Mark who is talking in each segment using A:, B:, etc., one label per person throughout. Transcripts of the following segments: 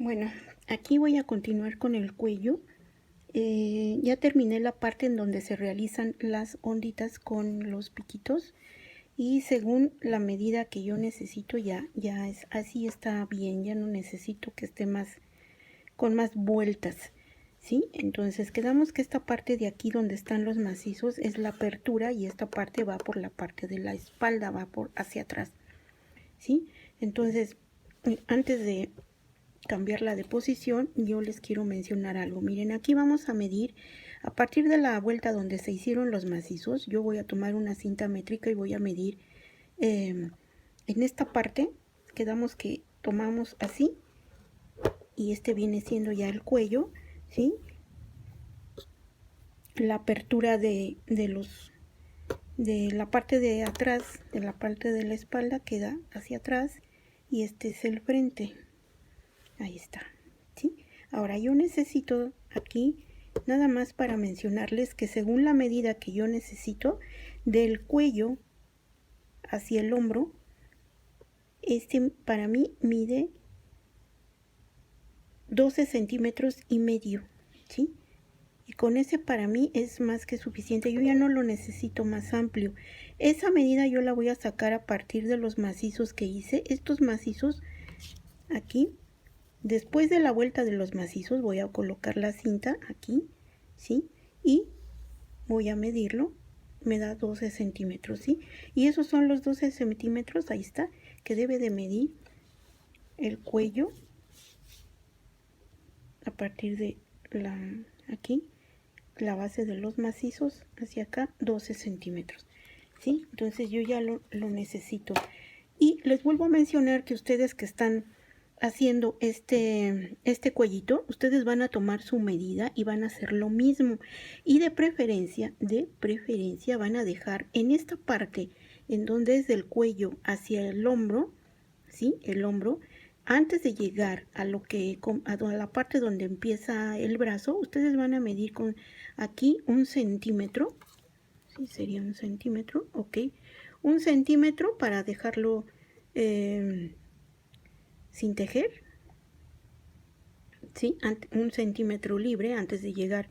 A: Bueno, aquí voy a continuar con el cuello. Ya terminé la parte en donde se realizan las onditas con los piquitos y según la medida que yo necesito ya es así, está bien, ya no necesito que esté con más vueltas, ¿sí? Entonces quedamos que esta parte de aquí donde están los macizos es la apertura y esta parte va por la parte de la espalda, va por hacia atrás, ¿sí? Entonces antes de cambiarla de posición, yo les quiero mencionar algo. Miren, aquí vamos a medir a partir de la vuelta donde se hicieron los macizos. Yo voy a tomar una cinta métrica y voy a medir en esta parte. Quedamos que tomamos así y este viene siendo ya el cuello, ¿sí? La apertura de la parte de atrás, de la parte de la espalda queda hacia atrás y este es el frente. Ahí está, ¿sí? Ahora yo necesito aquí nada más para mencionarles que según la medida que yo necesito del cuello hacia el hombro, este para mí mide 12 centímetros y medio, ¿sí? Y con ese para mí es más que suficiente. Yo ya no lo necesito más amplio. Esa medida yo la voy a sacar a partir de los macizos que hice. Estos macizos aquí, después de la vuelta de los macizos, voy a colocar la cinta aquí, ¿sí? Y voy a medirlo. Me da 12 centímetros, ¿sí? Y esos son los 12 centímetros, ahí está, que debe de medir el cuello a partir de aquí, la base de los macizos hacia acá, 12 centímetros, ¿sí? Entonces yo ya lo necesito. Y les vuelvo a mencionar que ustedes que están haciendo este cuellito, ustedes van a tomar su medida y van a hacer lo mismo. Y de preferencia van a dejar en esta parte, en donde es del cuello hacia el hombro, ¿sí? El hombro, antes de llegar a la parte donde empieza el brazo, ustedes van a medir con aquí 1 centímetro, ¿sí? Sería 1 centímetro, ok, 1 centímetro para dejarlo sin tejer, ¿sí? 1 centímetro libre antes de llegar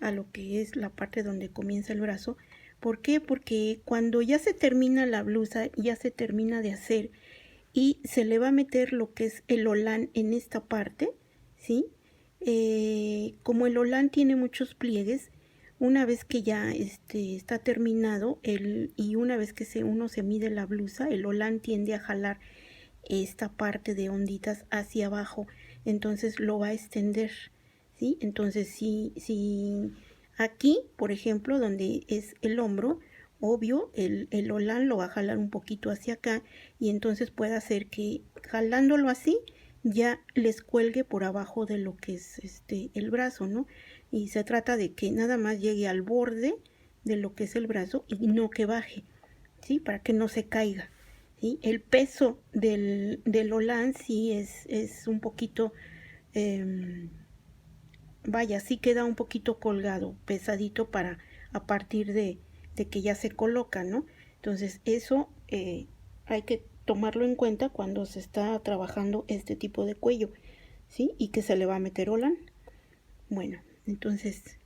A: a lo que es la parte donde comienza el brazo. ¿Por qué? Porque cuando ya se termina la blusa, ya se termina de hacer y se le va a meter lo que es el holán en esta parte, ¿sí? Como el holán tiene muchos pliegues, una vez que ya está terminado y una vez que uno se mide la blusa, el holán tiende a jalar esta parte de onditas hacia abajo, entonces lo va a extender, ¿sí? Entonces si aquí, por ejemplo, donde es el hombro, obvio, el holán lo va a jalar un poquito hacia acá y entonces puede hacer que jalándolo así ya les cuelgue por abajo de lo que es el brazo, ¿no? Y se trata de que nada más llegue al borde de lo que es el brazo y no que baje, ¿sí? Para que no se caiga, ¿sí? El peso del holán sí es un poquito, vaya, sí queda un poquito colgado, pesadito a partir de que ya se coloca, ¿no? Entonces eso hay que tomarlo en cuenta cuando se está trabajando este tipo de cuello, ¿sí? Y que se le va a meter holán. Bueno, entonces,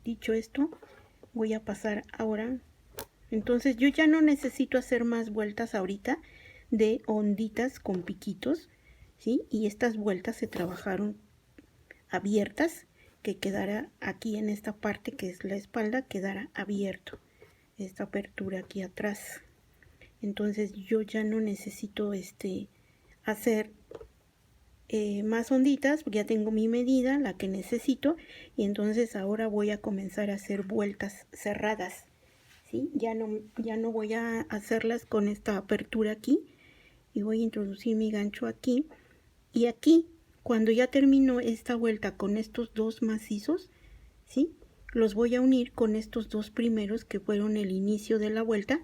A: dicho esto, voy a pasar ahora. Entonces yo ya no necesito hacer más vueltas ahorita de onditas con piquitos, ¿sí? Y estas vueltas se trabajaron abiertas, que quedará aquí en esta parte que es la espalda, quedará abierto esta apertura aquí atrás. Entonces yo ya no necesito hacer más onditas, porque ya tengo mi medida, la que necesito, y entonces ahora voy a comenzar a hacer vueltas cerradas, ¿sí? Ya no voy a hacerlas con esta apertura aquí, y voy a introducir mi gancho aquí, y aquí, cuando ya termino esta vuelta con estos dos macizos, ¿sí? Los voy a unir con estos dos primeros que fueron el inicio de la vuelta,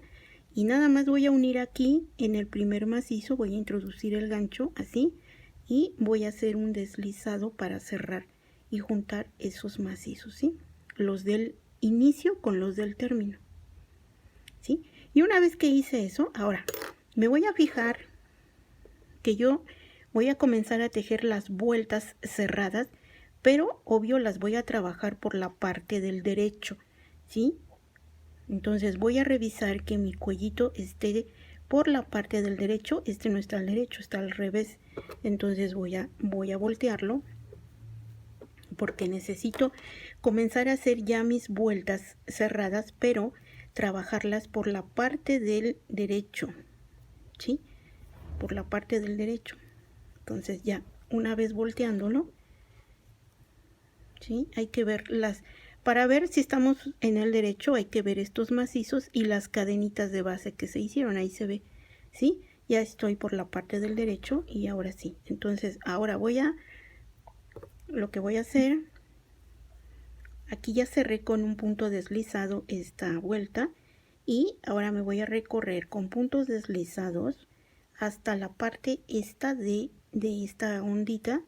A: y nada más voy a unir aquí en el primer macizo, voy a introducir el gancho así, y voy a hacer un deslizado para cerrar y juntar esos macizos, ¿sí? Los del inicio con los del término, ¿sí? Y una vez que hice eso, ahora me voy a fijar que yo voy a comenzar a tejer las vueltas cerradas, pero obvio las voy a trabajar por la parte del derecho, ¿sí? Entonces voy a revisar que mi cuellito esté por la parte del derecho. Este no está al derecho, está al revés. Entonces voy a voltearlo porque necesito comenzar a hacer ya mis vueltas cerradas, pero trabajarlas por la parte del derecho, ¿sí? Por la parte del derecho. Entonces ya una vez volteándolo, ¿sí? Hay que ver para ver si estamos en el derecho, hay que ver estos macizos y las cadenitas de base que se hicieron. Ahí se ve, ¿sí? Ya estoy por la parte del derecho y ahora sí. Entonces ahora lo que voy a hacer, aquí ya cerré con un punto deslizado esta vuelta y ahora me voy a recorrer con puntos deslizados hasta la parte esta de esta ondita,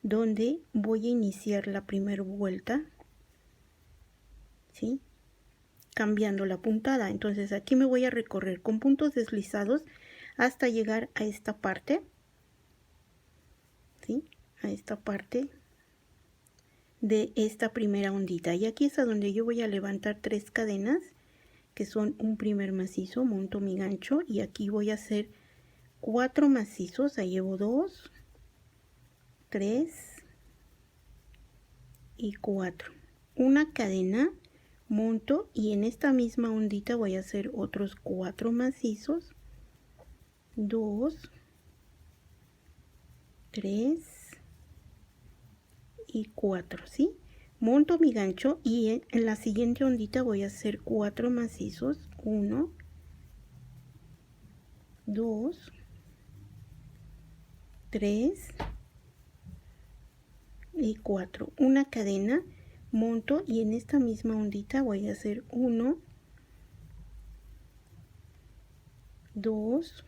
A: donde voy a iniciar la primera vuelta, ¿sí? Cambiando la puntada. Entonces aquí me voy a recorrer con puntos deslizados hasta llegar a esta parte, ¿sí? A esta parte de esta primera ondita, y aquí es a donde yo voy a levantar 3 cadenas que son un primer macizo, monto mi gancho y aquí voy a hacer 4 macizos. Ahí llevo 2, 3 y 4, una cadena, monto y en esta misma ondita voy a hacer otros 4 macizos, 2, 3 y 4, ¿sí? Monto mi gancho y en la siguiente ondita voy a hacer 4 macizos, 1, 2, 3 y 4, una cadena, monto y en esta misma ondita voy a hacer 1, 2,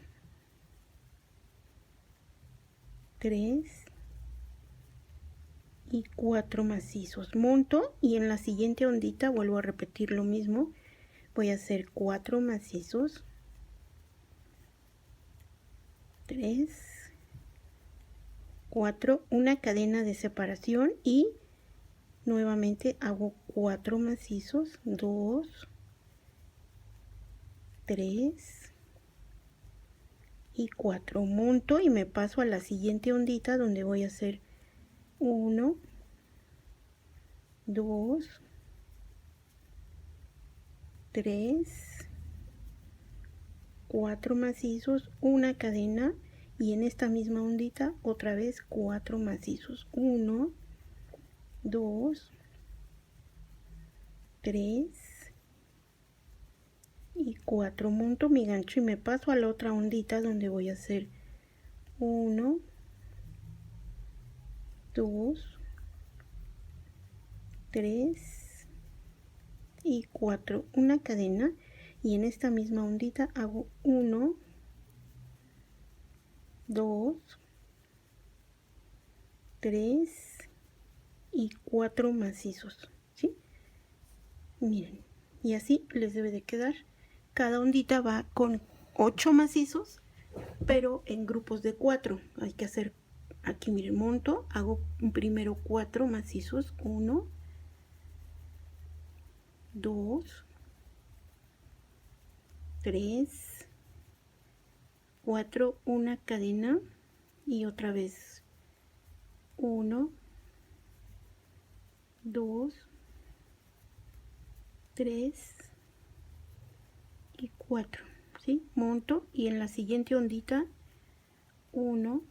A: 3 y 4 macizos, monto y en la siguiente ondita vuelvo a repetir lo mismo, voy a hacer 4 macizos, 3, 4, una cadena de separación y nuevamente hago 4 macizos, 2, 3 y 4, monto y me paso a la siguiente ondita donde voy a hacer 1, 2, 3, 4 macizos, una cadena y en esta misma ondita otra vez 4 macizos, 1, 2, 3 y 4, monto mi gancho y me paso a la otra ondita donde voy a hacer 1, 2, 3 y 4, una cadena y en esta misma ondita hago 1, 2, 3 y 4 macizos, ¿sí? Miren, y así les debe de quedar. Cada ondita va con 8 macizos, pero en grupos de 4. Hay que hacer aquí, miren, monto, hago primero 4 macizos, 1, 2, 3, 4, una cadena y otra vez 1, 2, 3 y 4, ¿sí? Monto y en la siguiente ondita 1,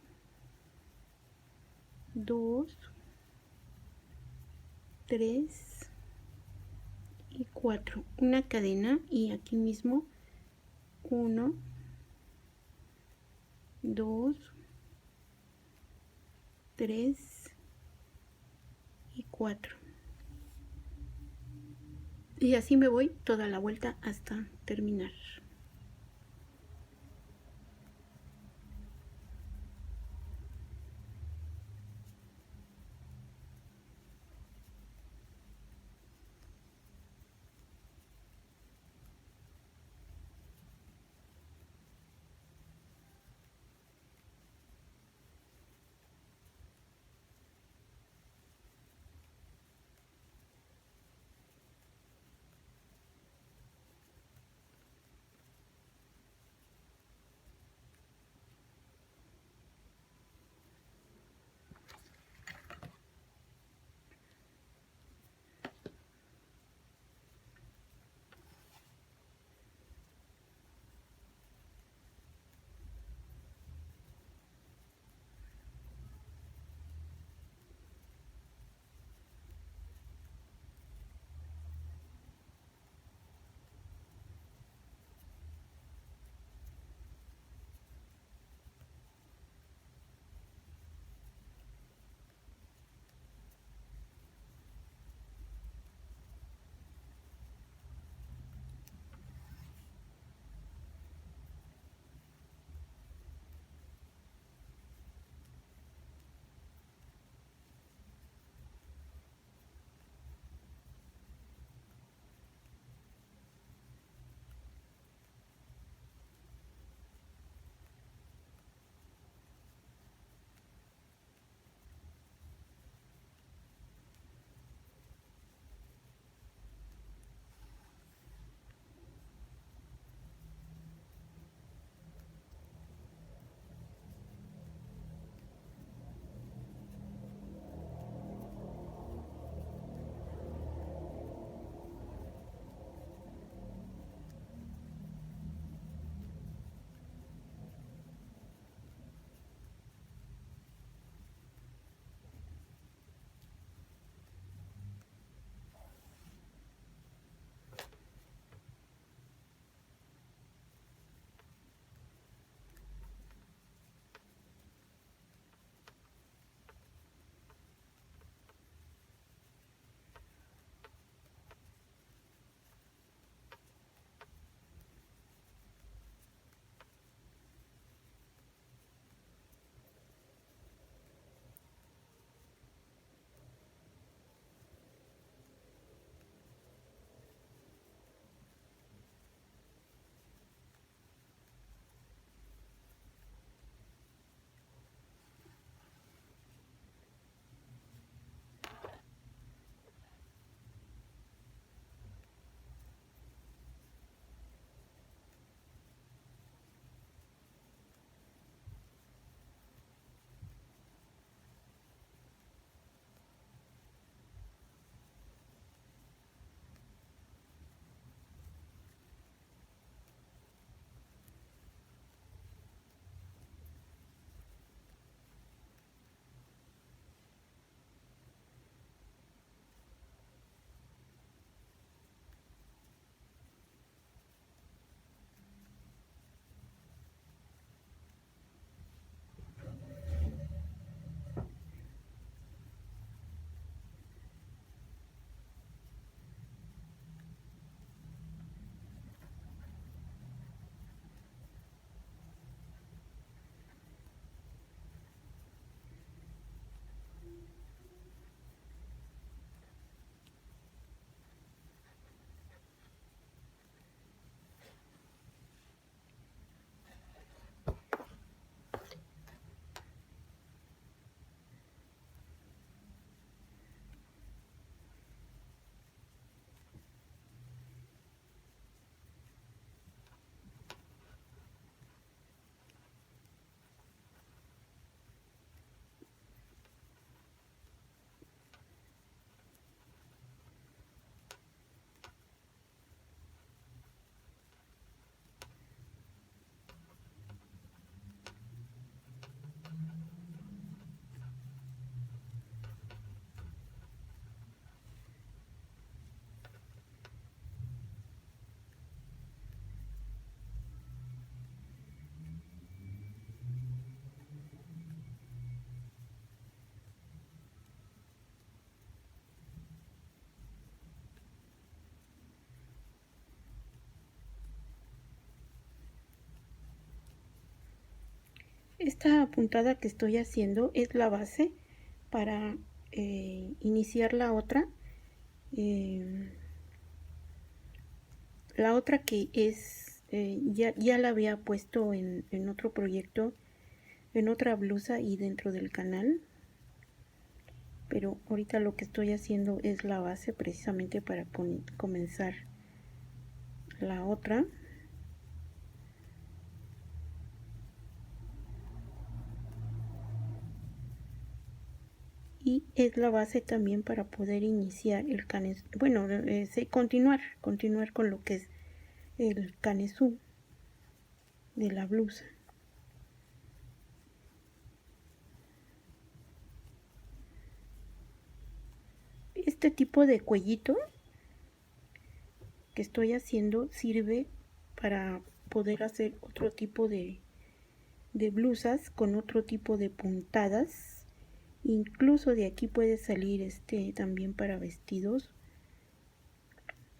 A: 2, 3 y 4, una cadena y aquí mismo 1, 2, 3 y 4. Y así me voy toda la vuelta hasta terminar. Esta puntada que estoy haciendo es la base para iniciar la otra. La otra que es, ya la había puesto en otro proyecto, en otra blusa y dentro del canal. Pero ahorita lo que estoy haciendo es la base precisamente para comenzar la otra. Y es la base también para poder iniciar el canesú, bueno, continuar con lo que es el canesú de la blusa. Este tipo de cuellito que estoy haciendo sirve para poder hacer otro tipo de blusas con otro tipo de puntadas. Incluso de aquí puede salir también para vestidos.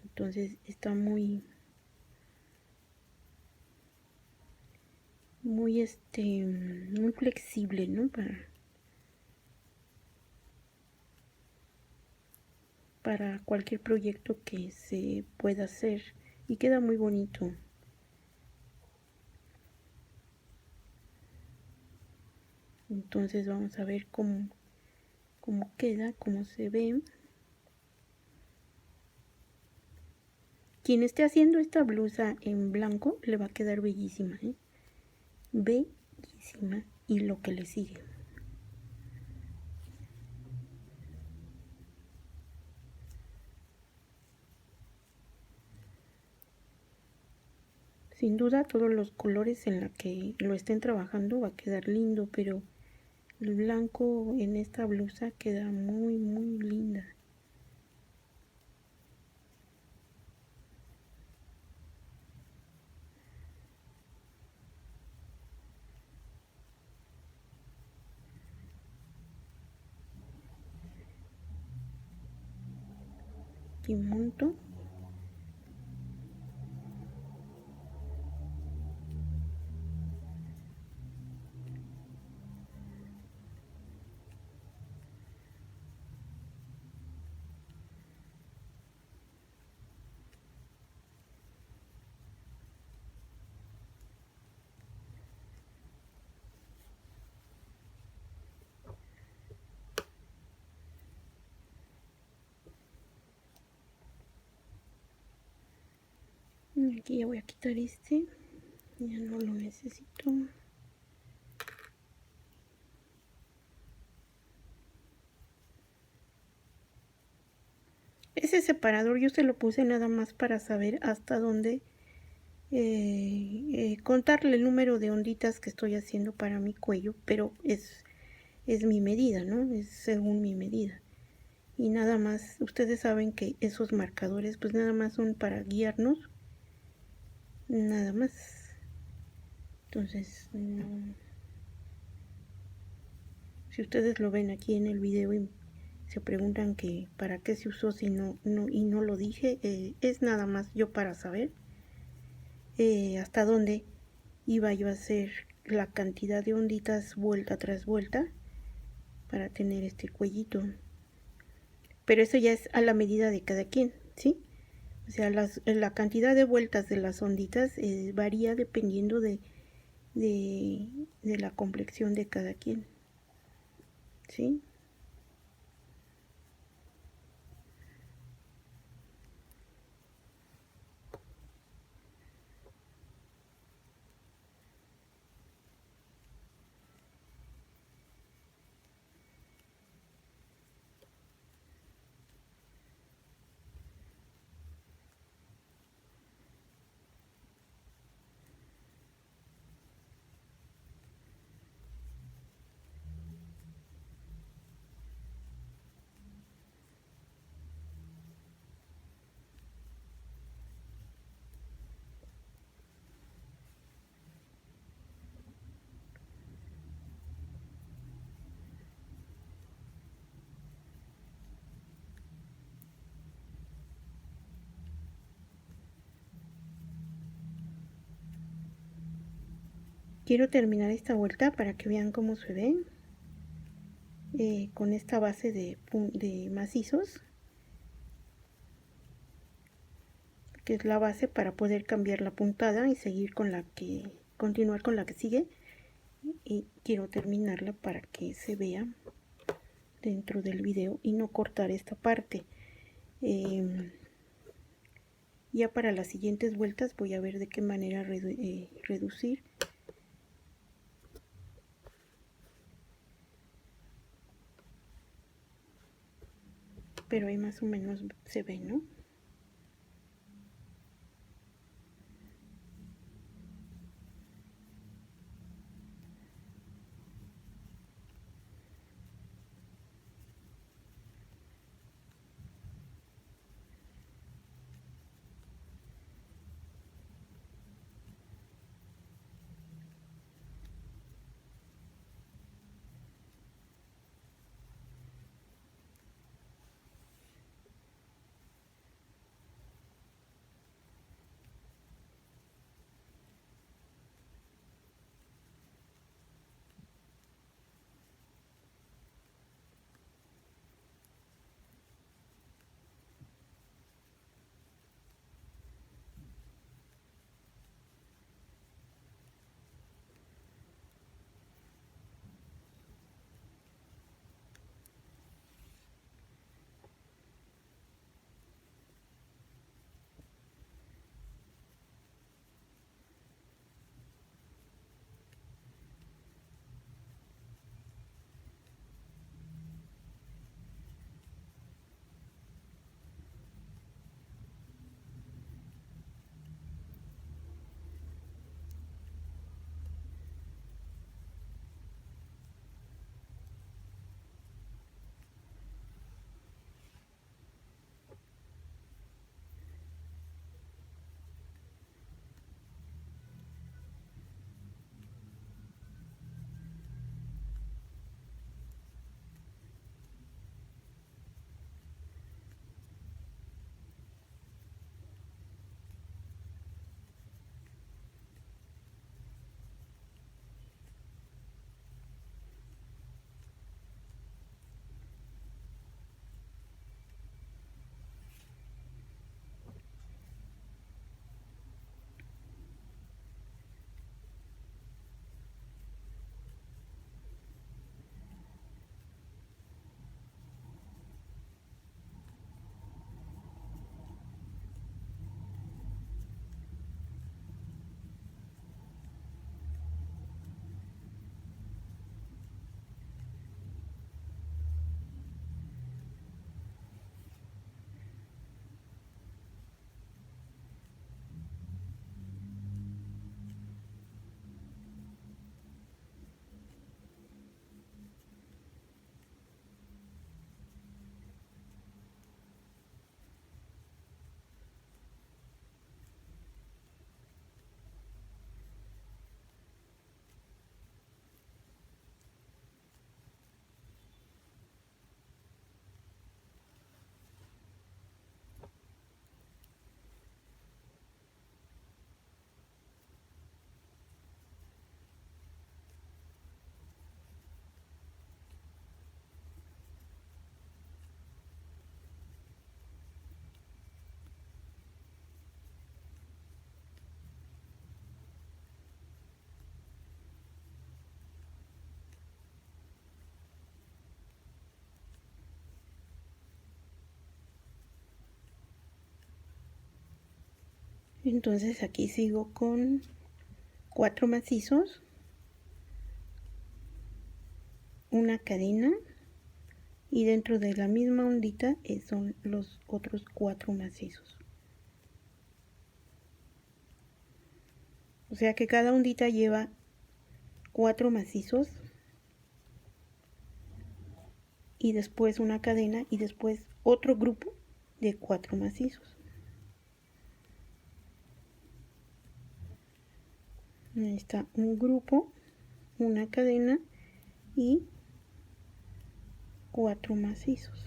A: Entonces está muy muy flexible, ¿no? Para cualquier proyecto que se pueda hacer y queda muy bonito. Entonces vamos a ver cómo queda, cómo se ve. Quien esté haciendo esta blusa en blanco le va a quedar bellísima, ¿eh? Bellísima. Y lo que le sigue. Sin duda todos los colores en la que lo estén trabajando va a quedar lindo, pero el blanco en esta blusa queda muy muy linda. Y monto. Aquí ya voy a quitar ya no lo necesito. Ese separador yo se lo puse nada más para saber hasta dónde contarle el número de onditas que estoy haciendo para mi cuello, pero es mi medida, ¿no? Es según mi medida. Y nada más, ustedes saben que esos marcadores pues nada más son para guiarnos, nada más. Entonces, no. Si ustedes lo ven aquí en el video y se preguntan que para qué se usó si no y no lo dije, es nada más yo para saber hasta dónde iba yo a hacer la cantidad de onditas vuelta tras vuelta para tener este cuellito. Pero eso ya es a la medida de cada quien, ¿sí? O sea, la cantidad de vueltas de las onditas varía dependiendo de la complexión de cada quien, ¿sí? Quiero terminar esta vuelta para que vean cómo se ve con esta base de macizos, que es la base para poder cambiar la puntada y seguir con la que continuar con la que sigue. Y quiero terminarla para que se vea dentro del video y no cortar esta parte. Ya para las siguientes vueltas voy a ver de qué manera reducir, pero ahí más o menos se ve, ¿no? Entonces aquí sigo con 4 macizos, una cadena, y dentro de la misma ondita son los otros 4 macizos. O sea que cada ondita lleva 4 macizos y después una cadena y después otro grupo de 4 macizos. Ahí está un grupo, una cadena y 4 macizos.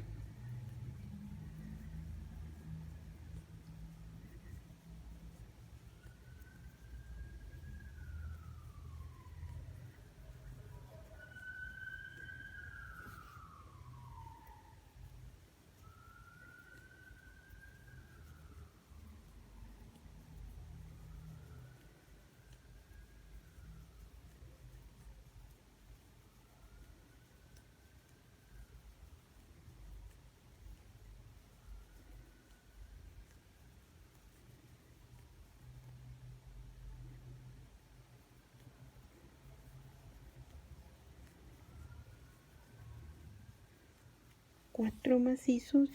A: 4 macizos,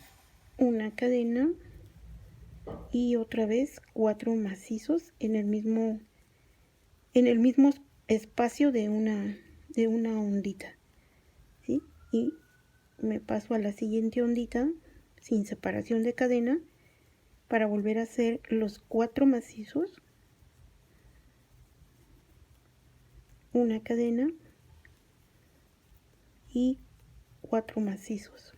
A: una cadena y otra vez 4 macizos en el mismo espacio de una ondita, ¿sí? Y me paso a la siguiente ondita sin separación de cadena para volver a hacer los 4 macizos, una cadena y 4 macizos.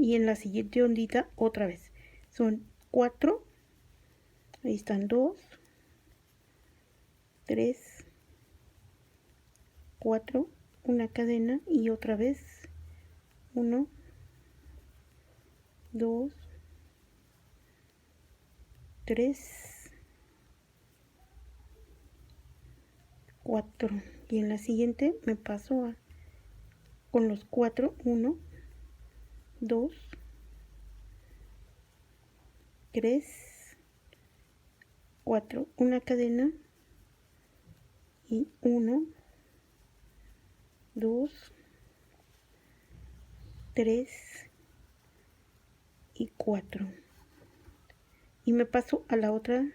A: Y en la siguiente ondita otra vez son 4, ahí están 2, 3, 4, una cadena y otra vez 1, 2, 3, 4. Y en la siguiente me paso con los 4, 1, 2, 3, 4, una cadena y 1, 2, 3 y 4. Y me paso a la otra,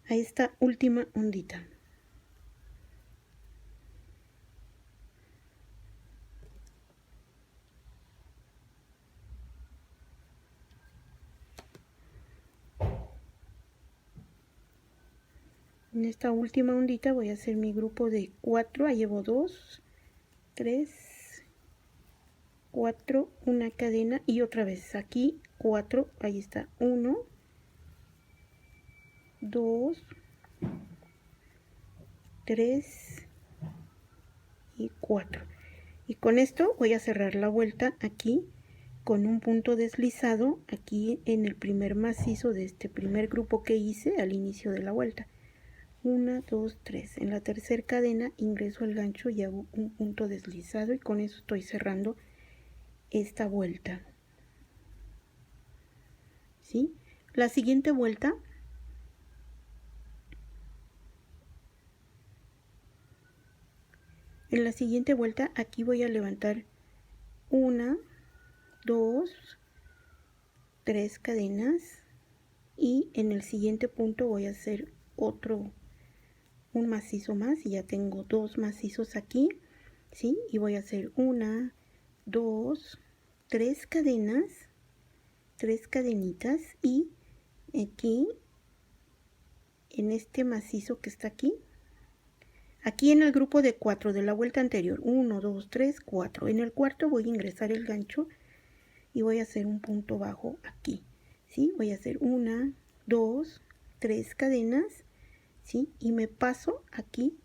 A: a esta última ondita. En esta última ondita voy a hacer mi grupo de 4, ahí llevo 2, 3, 4, una cadena y otra vez aquí 4, ahí está 1, 2, 3 y 4. Y con esto voy a cerrar la vuelta aquí con un punto deslizado aquí en el primer macizo de este primer grupo que hice al inicio de la vuelta. 1, 2, 3. En la tercera cadena ingreso el gancho y hago un punto deslizado y con eso estoy cerrando esta vuelta. ¿Sí? La siguiente vuelta en la siguiente vuelta aquí voy a levantar 1, 2, 3 cadenas y en el siguiente punto voy a hacer un macizo más y ya tengo 2 macizos aquí, ¿sí? Y voy a hacer 1, 2, 3 cadenas, 3 cadenitas y aquí en este macizo que está aquí en el grupo de 4 de la vuelta anterior, 1, 2, 3, 4. En el cuarto voy a ingresar el gancho y voy a hacer un punto bajo aquí, ¿sí? Voy a hacer 1, 2, 3 cadenas, ¿sí? Y me paso aquí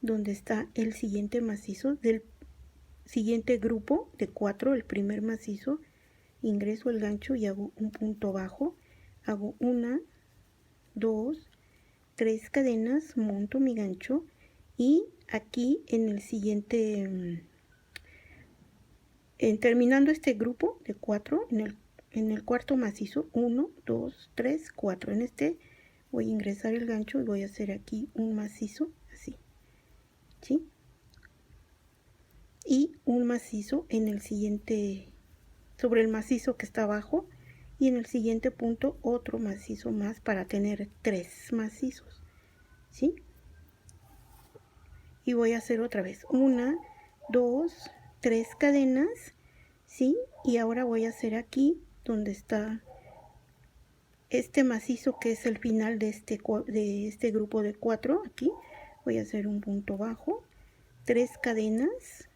A: donde está el siguiente macizo del siguiente grupo de 4, el primer macizo, ingreso el gancho y hago un punto bajo, hago 1, 2, 3 cadenas, monto mi gancho y aquí en el siguiente, terminando este grupo de 4, en el cuarto macizo, 1, 2, 3, 4. En este voy a ingresar el gancho y voy a hacer aquí un macizo así, ¿sí? Y un macizo en el siguiente, sobre el macizo que está abajo, y en el siguiente punto otro macizo más para tener 3 macizos, ¿sí? Y voy a hacer otra vez 1, 2, 3 cadenas, ¿sí? Y ahora voy a hacer aquí donde está este macizo que es el final de este grupo de 4, aquí voy a hacer un punto bajo, 3 cadenas,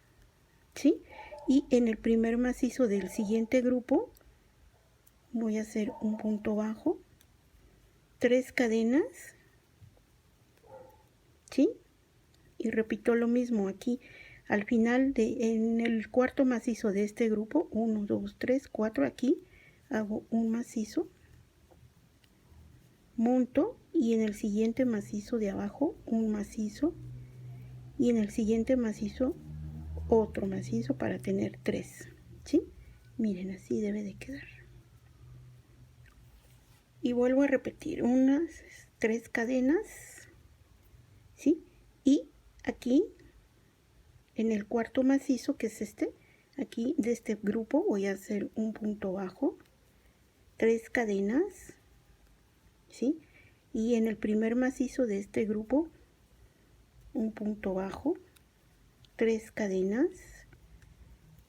A: ¿sí? Y en el primer macizo del siguiente grupo voy a hacer un punto bajo, 3 cadenas, ¿sí? Y repito lo mismo aquí al final en el cuarto macizo de este grupo, 1, 2, 3, 4, aquí hago un macizo, monto y en el siguiente macizo de abajo un macizo y en el siguiente macizo otro macizo para tener 3, ¿sí? Miren, así debe de quedar. y vuelvo a repetir unas 3 cadenas, ¿sí? Y aquí en el cuarto macizo, que es este, aquí de este grupo voy a hacer un punto bajo, 3 cadenas, ¿sí? Y en el primer macizo de este grupo un punto bajo, 3 cadenas,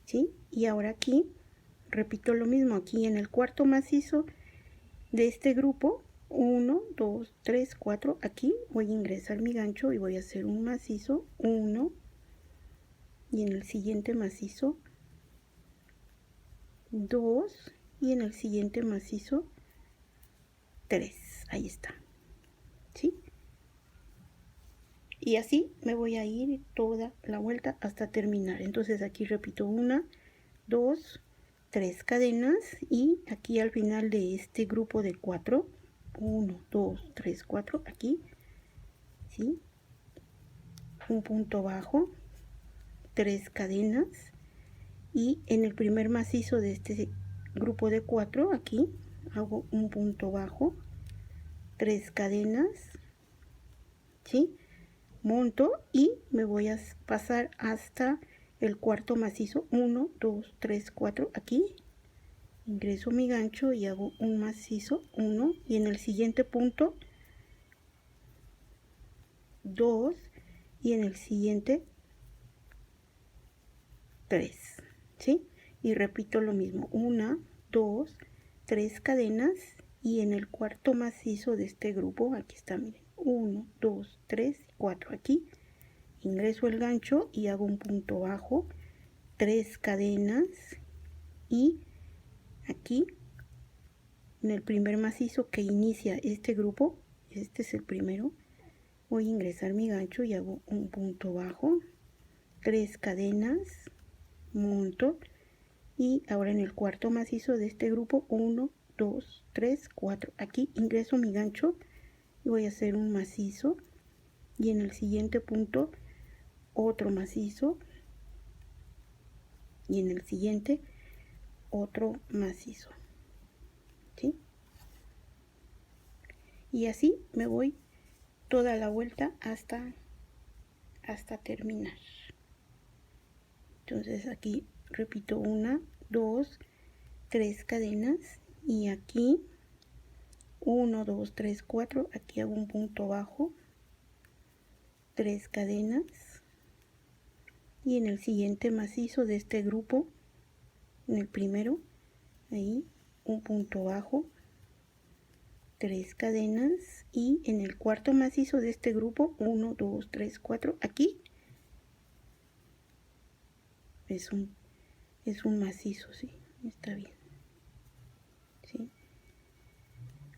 A: ¿sí? Y ahora aquí repito lo mismo, aquí en el cuarto macizo de este grupo 1, 2, 3, 4, aquí voy a ingresar mi gancho y voy a hacer un macizo 1, y en el siguiente macizo 2, y en el siguiente macizo 3. Ahí está, ¿sí? Y así me voy a ir toda la vuelta hasta terminar. Entonces aquí repito 1, 2, 3 cadenas, y aquí al final de este grupo de 4, 1, 2, 3, 4, aquí, ¿sí? Un punto bajo, 3 cadenas, y en el primer macizo de este grupo de 4, aquí hago un punto bajo, 3 cadenas, ¿sí? Monto y me voy a pasar hasta el cuarto macizo, 1, 2, 3, 4, aquí ingreso mi gancho y hago un macizo 1, y en el siguiente punto 2, y en el siguiente 3, ¿sí? Y repito lo mismo, 1, 2, 3 cadenas, y en el cuarto macizo de este grupo, aquí está, miren, 1, 2, 3, 4, aquí ingreso el gancho y hago un punto bajo, 3 cadenas, y aquí en el primer macizo que inicia este grupo, este es el primero, voy a ingresar mi gancho y hago un punto bajo, 3 cadenas, monto, y ahora en el cuarto macizo de este grupo 1, 2, 3, 4, aquí ingreso mi gancho y voy a hacer un macizo, y en el siguiente punto otro macizo, y en el siguiente otro macizo, ¿sí? Y así me voy toda la vuelta hasta terminar. Entonces aquí repito 1, 2, 3 cadenas, y aquí 1, 2, 3, 4, aquí hago un punto bajo, 3 cadenas, y en el siguiente macizo de este grupo, en el primero, ahí un punto bajo, 3 cadenas, y en el cuarto macizo de este grupo 1, 2, 3, 4, aquí es un macizo, sí, está bien, ¿sí?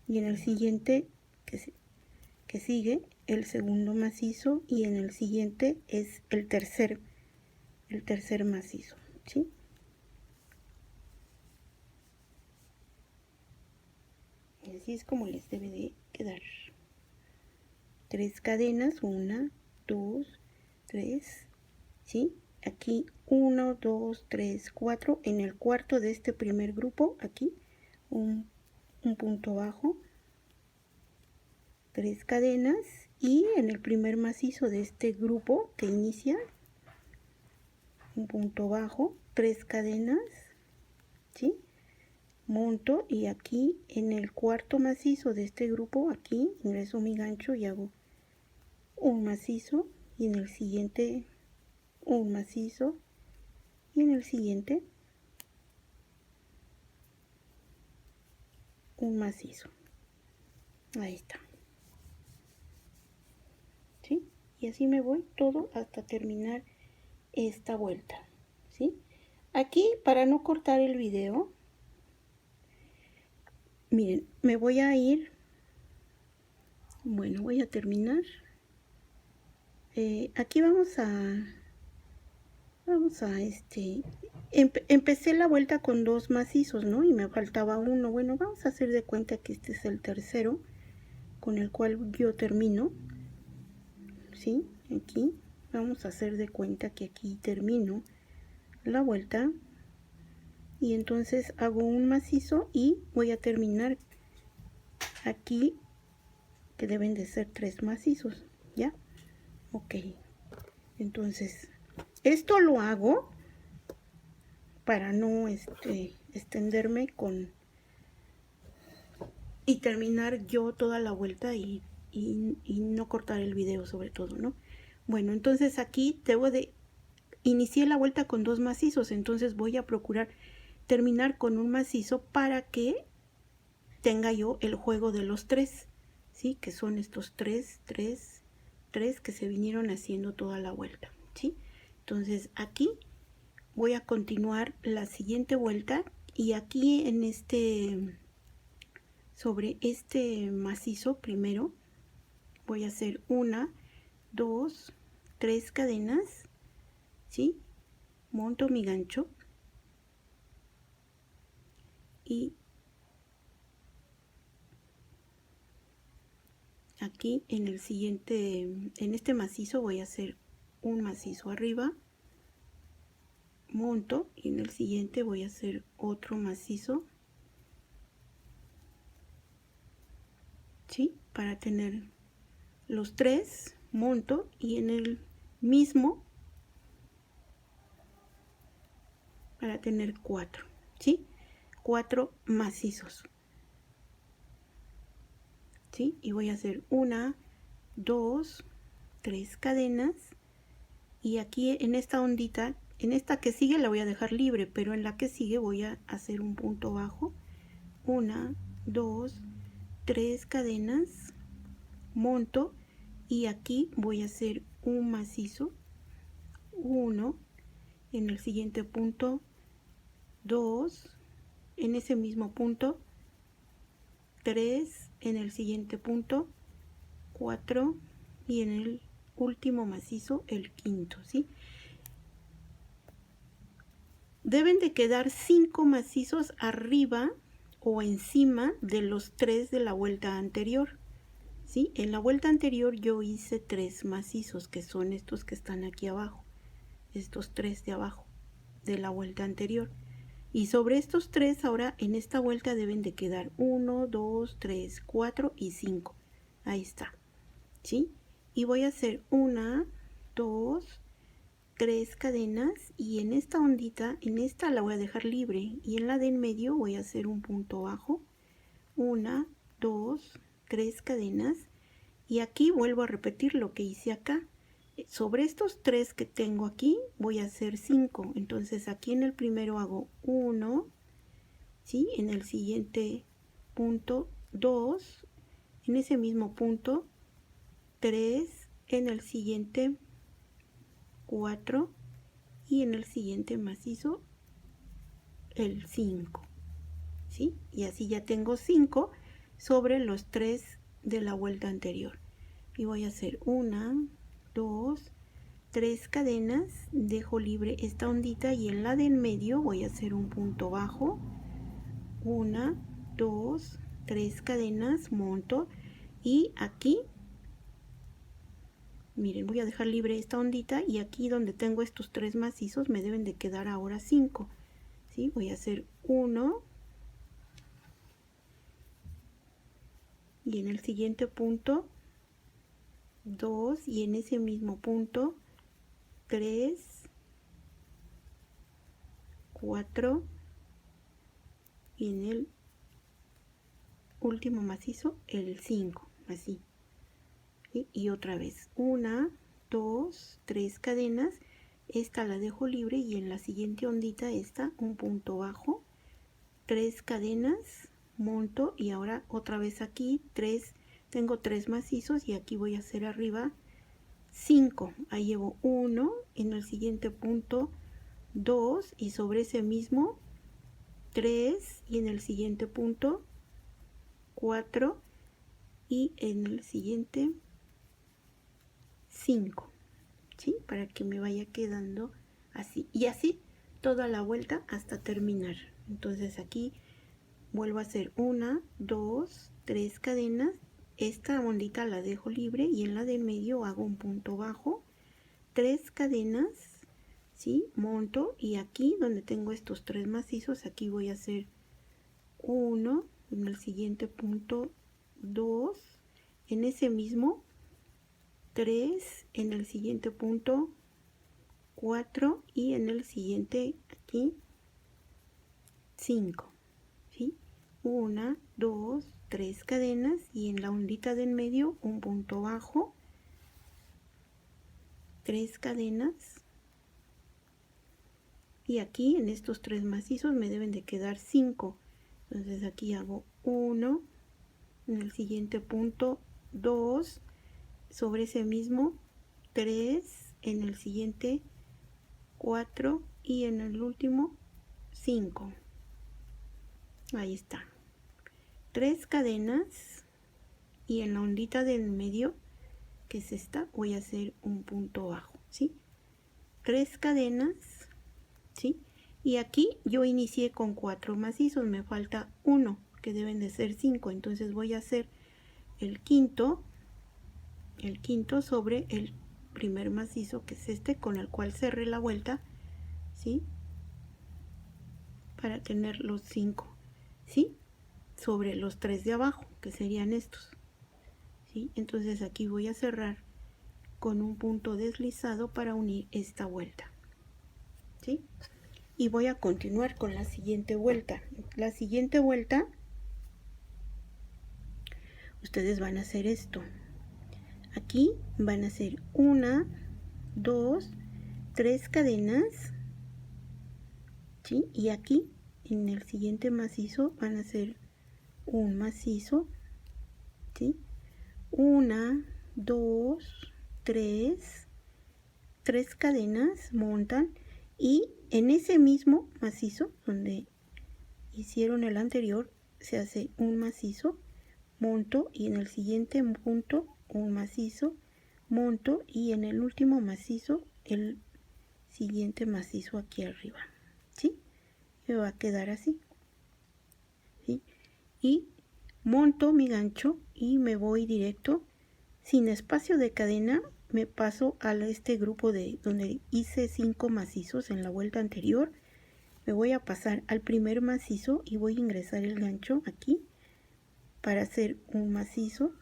A: Y en el siguiente que sigue el segundo macizo, y en el siguiente es el tercer macizo, ¿sí? Y así es como les debe de quedar. 3 cadenas, 1, 2, 3, ¿sí? Aquí 1, 2, 3, 4, en el cuarto de este primer grupo, aquí un punto bajo, 3 cadenas, y en el primer macizo de este grupo que inicia, un punto bajo, 3 cadenas, ¿sí? Monto, y aquí en el cuarto macizo de este grupo, aquí ingreso mi gancho y hago un macizo, y en el siguiente un macizo, y en el siguiente un macizo. Ahí está, ¿sí? Y así me voy todo hasta terminar esta vuelta, ¿sí? Aquí, para no cortar el video, miren, me voy a ir, bueno, voy a terminar. Aquí vamos a empecé la vuelta con 2 macizos, ¿no? Y me faltaba uno. Bueno, vamos a hacer de cuenta que este es el tercero con el cual yo termino, ¿sí? Aquí vamos a hacer de cuenta que aquí termino la vuelta, y entonces hago un macizo y voy a terminar aquí, que deben de ser 3 macizos, ¿ya? Ok, entonces esto lo hago para no extenderme y terminar yo toda la vuelta y no cortar el video sobre todo, ¿no? Bueno, entonces aquí inicié la vuelta con 2 macizos, entonces voy a procurar terminar con un macizo para que tenga yo el juego de los 3, ¿sí? Que son estos 3 que se vinieron haciendo toda la vuelta, ¿sí? Entonces aquí voy a continuar la siguiente vuelta y aquí sobre este macizo primero voy a hacer 1, 2, 3 cadenas, ¿sí? Monto mi gancho y aquí en este macizo voy a hacer un macizo arriba, monto y en el siguiente voy a hacer otro macizo, ¿sí? Para tener los 3, monto y en el mismo para tener 4, ¿sí? 4 macizos, ¿sí? Y voy a hacer 1, 2, 3 cadenas y aquí en esta ondita, en esta que sigue la voy a dejar libre, pero en la que sigue voy a hacer un punto bajo, 1, 2, 3 cadenas, monto y aquí voy a hacer un macizo, 1, en el siguiente punto 2, en ese mismo punto 3, en el siguiente punto 4 y en el último macizo el quinto, ¿sí? Deben de quedar 5 macizos arriba o encima de los 3 de la vuelta anterior, ¿sí? En la vuelta anterior yo hice 3 macizos, que son estos que están aquí abajo, estos 3 de abajo de la vuelta anterior. Y sobre estos 3 ahora en esta vuelta deben de quedar 1, 2, 3, 4 y 5. Ahí está, ¿sí? Y voy a hacer 1, 2, 3 cadenas y en esta ondita, en esta la voy a dejar libre y en la de en medio voy a hacer un punto bajo, 1, 2, 3 cadenas y aquí vuelvo a repetir lo que hice acá. Sobre estos 3 que tengo aquí voy a hacer 5, entonces aquí en el primero hago 1, ¿sí? En el siguiente punto 2, en ese mismo punto 3, en el siguiente 4 y en el siguiente macizo el 5, ¿sí? Y así ya tengo 5 sobre los 3 de la vuelta anterior. Y voy a hacer 1, 2, 3 cadenas, dejo libre esta ondita y en la de en medio voy a hacer un punto bajo, 1, 2, 3 cadenas, monto y aquí miren, voy a dejar libre esta ondita y aquí donde tengo estos 3 macizos me deben de quedar ahora 5, ¿sí? Voy a hacer 1 y en el siguiente punto 2 y en ese mismo punto 3, 4 y en el último macizo el 5, así, ¿sí? Y otra vez 1, 2, 3 cadenas, esta la dejo libre y en la siguiente ondita esta un punto bajo, 3 cadenas, monto y ahora otra vez aquí 3, tengo 3 macizos y aquí voy a hacer arriba 5, ahí llevo 1, en el siguiente punto 2 y sobre ese mismo 3 y en el siguiente punto 4 y en el siguiente 5, ¿sí? Para que me vaya quedando así y así toda la vuelta hasta terminar. Entonces aquí vuelvo a hacer 1, 2, 3 cadenas, esta ondita la dejo libre y en la de medio hago un punto bajo, 3 cadenas, ¿sí? Monto y aquí donde tengo estos 3 macizos aquí voy a hacer 1, en el siguiente punto 2, en ese mismo 3, en el siguiente punto 4 y en el siguiente aquí 5, ¿sí? 1, 2, 3 cadenas y en la ondita del medio un punto bajo, 3 cadenas y aquí en estos 3 macizos me deben de quedar 5. Entonces aquí hago 1, en el siguiente punto 2, sobre ese mismo 3, en el siguiente 4 y en el último 5. Ahí está. 3 cadenas y en la ondita del medio, que es esta, voy a hacer un punto bajo, ¿sí? 3 cadenas, ¿sí? Y aquí yo inicié con 4 macizos, me falta 1, que deben de ser 5, entonces voy a hacer el quinto sobre el primer macizo, que es este, con el cual cerré la vuelta, ¿sí? Para tener los 5, ¿sí? Sobre los 3 de abajo, que serían estos, ¿sí? Entonces aquí voy a cerrar con un punto deslizado para unir esta vuelta, ¿sí? Y voy a continuar con la siguiente vuelta. La siguiente vuelta, ustedes van a hacer esto. Aquí van a hacer 1, 2, 3 cadenas, ¿sí? Y aquí en el siguiente macizo van a hacer un macizo, ¿sí? 1, 2, 3 cadenas, montan y en ese mismo macizo donde hicieron el anterior se hace un macizo, monto y en el siguiente punto un macizo, monto y en el último macizo el siguiente macizo aquí arriba, ¿sí? Me va a quedar así, ¿sí? Y monto mi gancho y me voy directo sin espacio de cadena. Me paso a este grupo de donde hice 5 macizos en la vuelta anterior. Me voy a pasar al primer macizo y voy a ingresar el gancho aquí para hacer un macizo.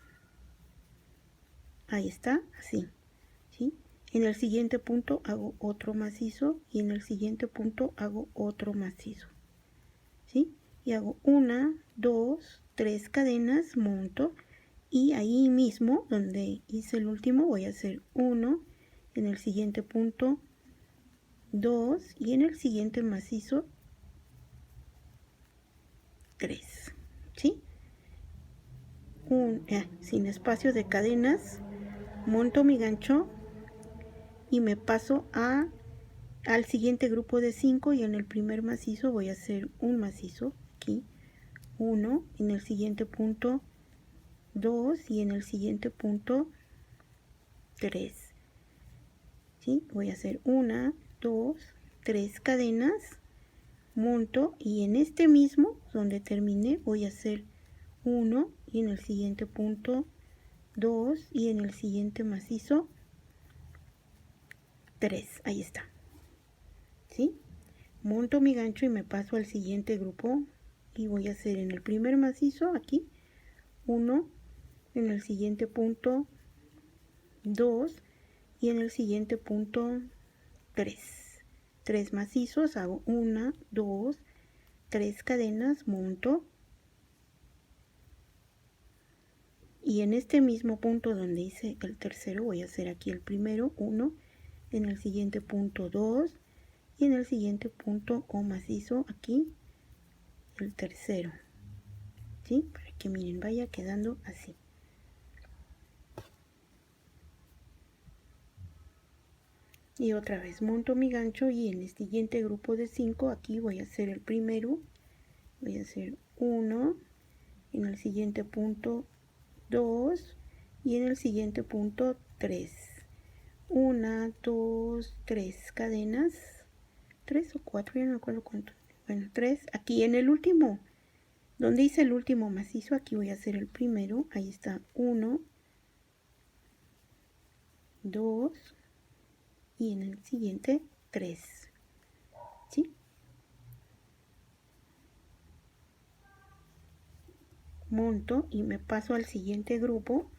A: Ahí está, así, ¿sí? En el siguiente punto hago otro macizo y en el siguiente punto hago otro macizo, ¿sí? Y hago 1, 2, 3 cadenas, monto y ahí mismo donde hice el último voy a hacer 1, en el siguiente punto 2 y en el siguiente macizo 3, ¿sí? Sin espacio de cadenas, monto mi gancho y me paso al siguiente grupo de 5 y en el primer macizo voy a hacer un macizo aquí, 1, en el siguiente punto 2 y en el siguiente punto 3, ¿sí? Voy a hacer 1, 2, 3 cadenas, monto y en este mismo donde terminé voy a hacer 1 y en el siguiente punto 2 y en el siguiente macizo 3, ahí está, ¿sí? Monto mi gancho y me paso al siguiente grupo y voy a hacer en el primer macizo aquí 1, en el siguiente punto 2 y en el siguiente punto 3 macizos, hago 1, 2, 3 cadenas, monto y en este mismo punto donde hice el tercero voy a hacer aquí el primero, 1, en el siguiente punto 2 y en el siguiente punto o macizo aquí el tercero, ¿sí? Para que miren vaya quedando así. Y otra vez monto mi gancho y en el siguiente grupo de 5 aquí voy a hacer el primero, voy a hacer 1, en el siguiente punto 2 y en el siguiente punto 3, 1, 2, 3 cadenas, 3 o 4, ya no me acuerdo cuánto, bueno, 3, aquí en el último, donde hice el último macizo, aquí voy a hacer el primero, ahí está 1, 2 y en el siguiente 3, ¿sí? monto y me paso al siguiente grupo.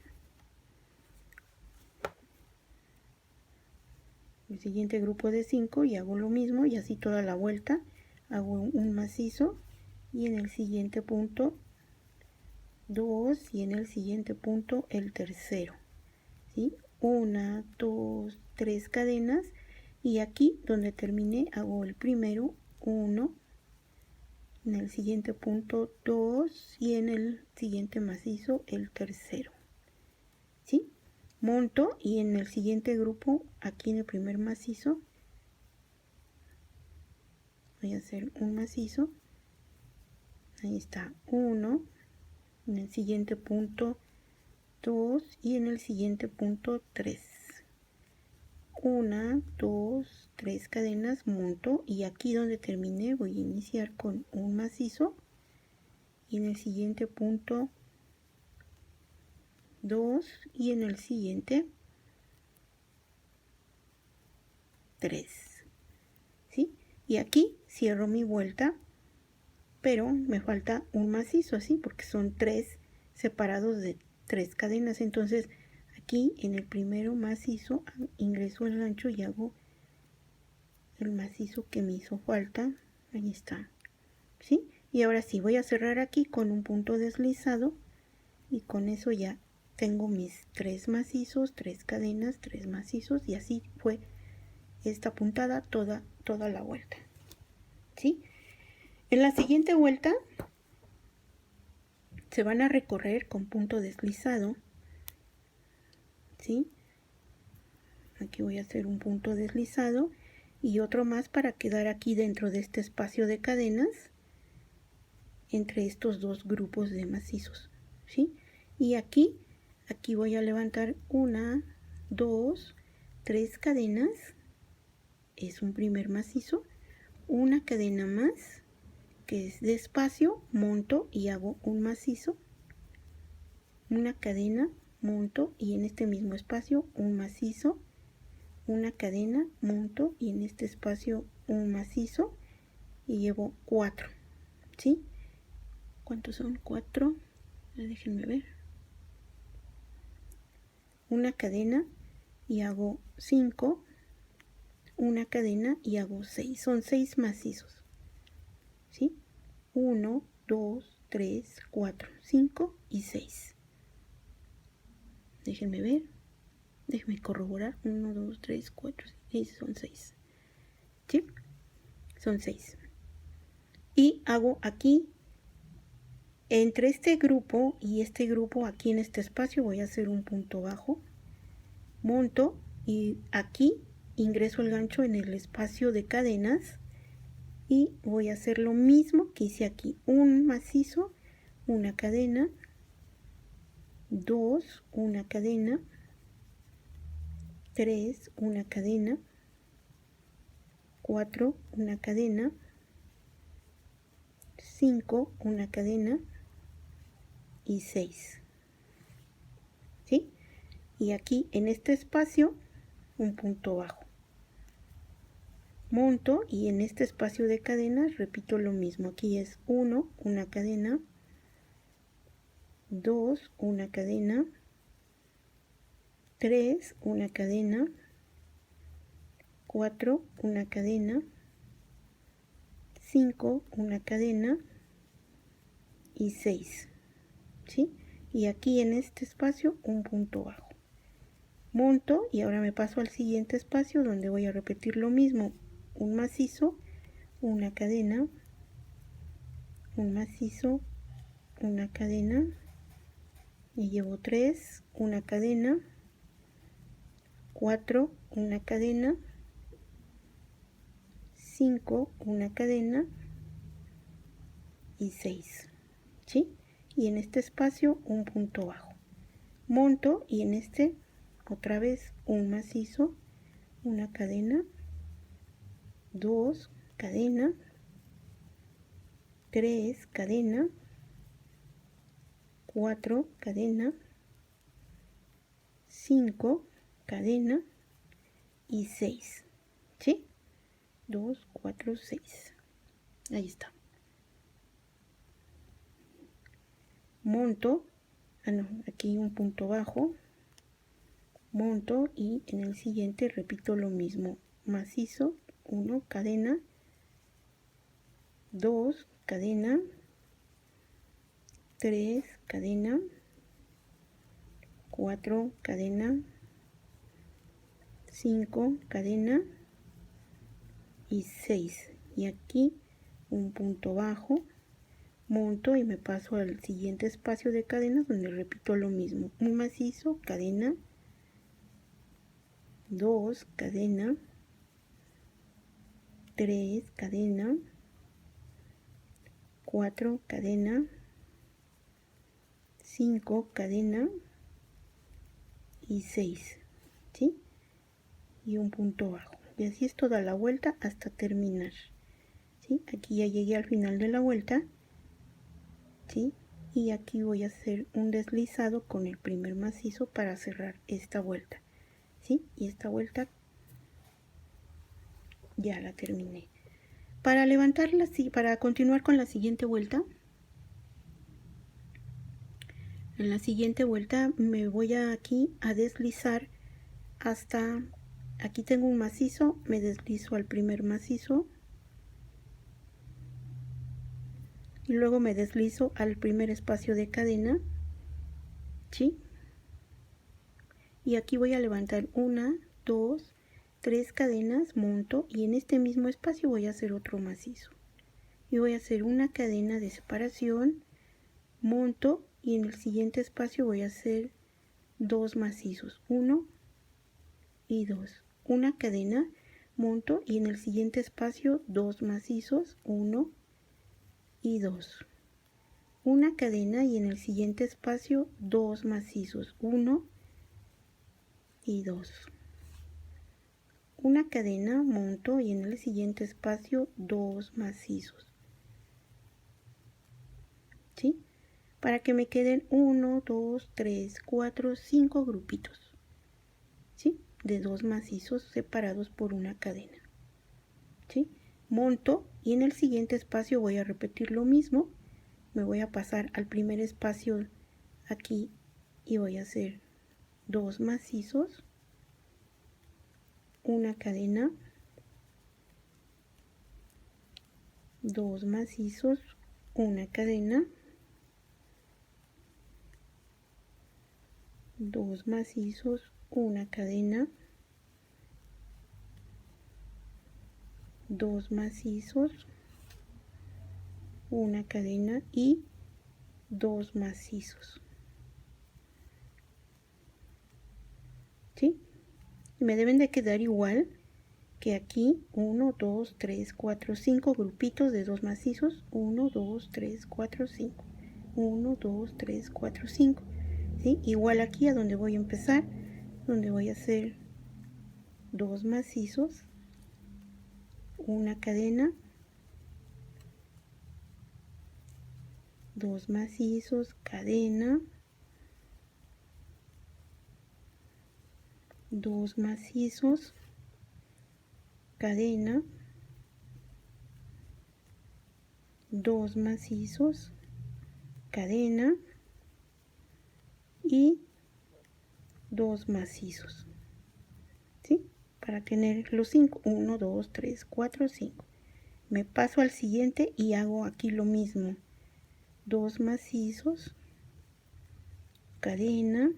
A: El siguiente grupo de 5 y hago lo mismo y así toda la vuelta. Hago un macizo y en el siguiente punto 2 y en el siguiente punto el tercero, ¿sí? 1, 2, 3 cadenas y aquí donde terminé hago el primero 1, en el siguiente punto 2 y en el siguiente macizo el tercero, ¿sí? Monto y en el siguiente grupo, aquí en el primer macizo, voy a hacer un macizo. Ahí está 1, en el siguiente punto 2 y en el siguiente punto 3. 1, 2, 3 cadenas, monto y aquí donde terminé voy a iniciar con un macizo y en el siguiente punto 2 y en el siguiente 3, ¿sí? Y aquí cierro mi vuelta, pero me falta un macizo así porque son 3 separados de 3 cadenas. Entonces aquí en el primero macizo ingreso el gancho y hago el macizo que me hizo falta. Ahí está, ¿sí? Y ahora sí voy a cerrar aquí con un punto deslizado y con eso ya tengo mis 3 macizos, 3 cadenas, 3 macizos y así fue esta puntada toda la vuelta, ¿sí? En la siguiente vuelta se van a recorrer con punto deslizado, ¿sí? Aquí voy a hacer un punto deslizado y otro más para quedar aquí dentro de este espacio de cadenas entre estos dos grupos de macizos, ¿sí? Y aquí voy a levantar 1, 2, 3 cadenas, es un primer macizo, una cadena más que es de espacio, monto y hago un macizo, una cadena, monto y en este mismo espacio un macizo, una cadena, monto y en este espacio un macizo y llevo 4, ¿sí? ¿Cuántos son? 4, déjenme ver, una cadena y hago 5, una cadena y hago 6, son 6 macizos, ¿sí? 1, 2, 3, 4, 5 y 6. Déjenme ver, déjenme corroborar, 1, 2, 3, 4, 6, son 6, ¿sí? Son 6. Y hago aquí, entre este grupo y este grupo, aquí en este espacio voy a hacer un punto bajo, monto y aquí ingreso el gancho en el espacio de cadenas y voy a hacer lo mismo que hice aquí, un macizo, una cadena, 2, una cadena, 3, una cadena, 4, una cadena, 5, una cadena y 6, ¿sí? Y aquí en este espacio un punto bajo, monto y en este espacio de cadenas repito lo mismo, aquí es 1, una cadena, 2, una cadena, 3, una cadena, 4, una cadena, 5, una cadena y 6, ¿sí? Y aquí en este espacio un punto bajo, monto y ahora me paso al siguiente espacio donde voy a repetir lo mismo, un macizo, una cadena, un macizo, una cadena y llevo 3, una cadena, 4, una cadena, 5, una cadena y 6, ¿sí? Y en este espacio un punto bajo, monto y en este otra vez un macizo, una cadena, 2, cadena, 3, cadena, 4, cadena, 5, cadena y 6, ¿sí? 2, 4, 6. Ahí está. monto, aquí un punto bajo, monto y en el siguiente repito lo mismo, macizo, 1, cadena, 2, cadena, 3, cadena, 4, cadena, 5, cadena y 6, y aquí un punto bajo, monto y me paso al siguiente espacio de cadenas donde repito lo mismo, un macizo, cadena, 2, cadena, 3, cadena, 4, cadena, 5, cadena y 6, ¿sí? Y un punto bajo, y así es toda la vuelta hasta terminar, ¿sí? Aquí ya llegué al final de la vuelta, ¿sí? Y aquí voy a hacer un deslizado con el primer macizo para cerrar esta vuelta, ¿sí? Y esta vuelta ya la terminé. Para levantarla, para continuar con la siguiente vuelta, en la siguiente vuelta me voy aquí a deslizar hasta, aquí tengo un macizo, me deslizo al primer macizo y luego me deslizo al primer espacio de cadena, ¿sí? Y aquí voy a levantar 1, 2, 3 cadenas, monto y en este mismo espacio voy a hacer otro macizo y voy a hacer una cadena de separación, monto y en el siguiente espacio voy a hacer 2 macizos, 1 y 2, una cadena, monto y en el siguiente espacio 2 macizos, 1 y 2, una cadena y en el siguiente espacio 2 macizos, 1 y 2, una cadena, monto y en el siguiente espacio 2 macizos, ¿sí? Para que me queden 1, 2, 3, 4, 5 grupitos, ¿sí? De 2 macizos separados por una cadena, ¿sí? Monto y en el siguiente espacio voy a repetir lo mismo, me voy a pasar al primer espacio aquí y voy a hacer 2 macizos, una cadena, 2 macizos, una cadena, 2 macizos, una cadena, 2 macizos, una cadena y 2 macizos, ¿sí? Me deben de quedar igual que aquí 1, 2, 3, 4, 5 grupitos de 2 macizos, 1, 2, 3, 4, 5, 1, 2, 3, 4, 5, ¿sí? Igual aquí a donde voy a empezar, donde voy a hacer 2 macizos, una cadena, 2 macizos, cadena, 2 macizos, cadena, 2 macizos, cadena y 2 macizos, ¿sí? Para tener los 5, 1, 2, 3, 4, 5. Me paso al siguiente y hago aquí lo mismo, 2 macizos, cadena,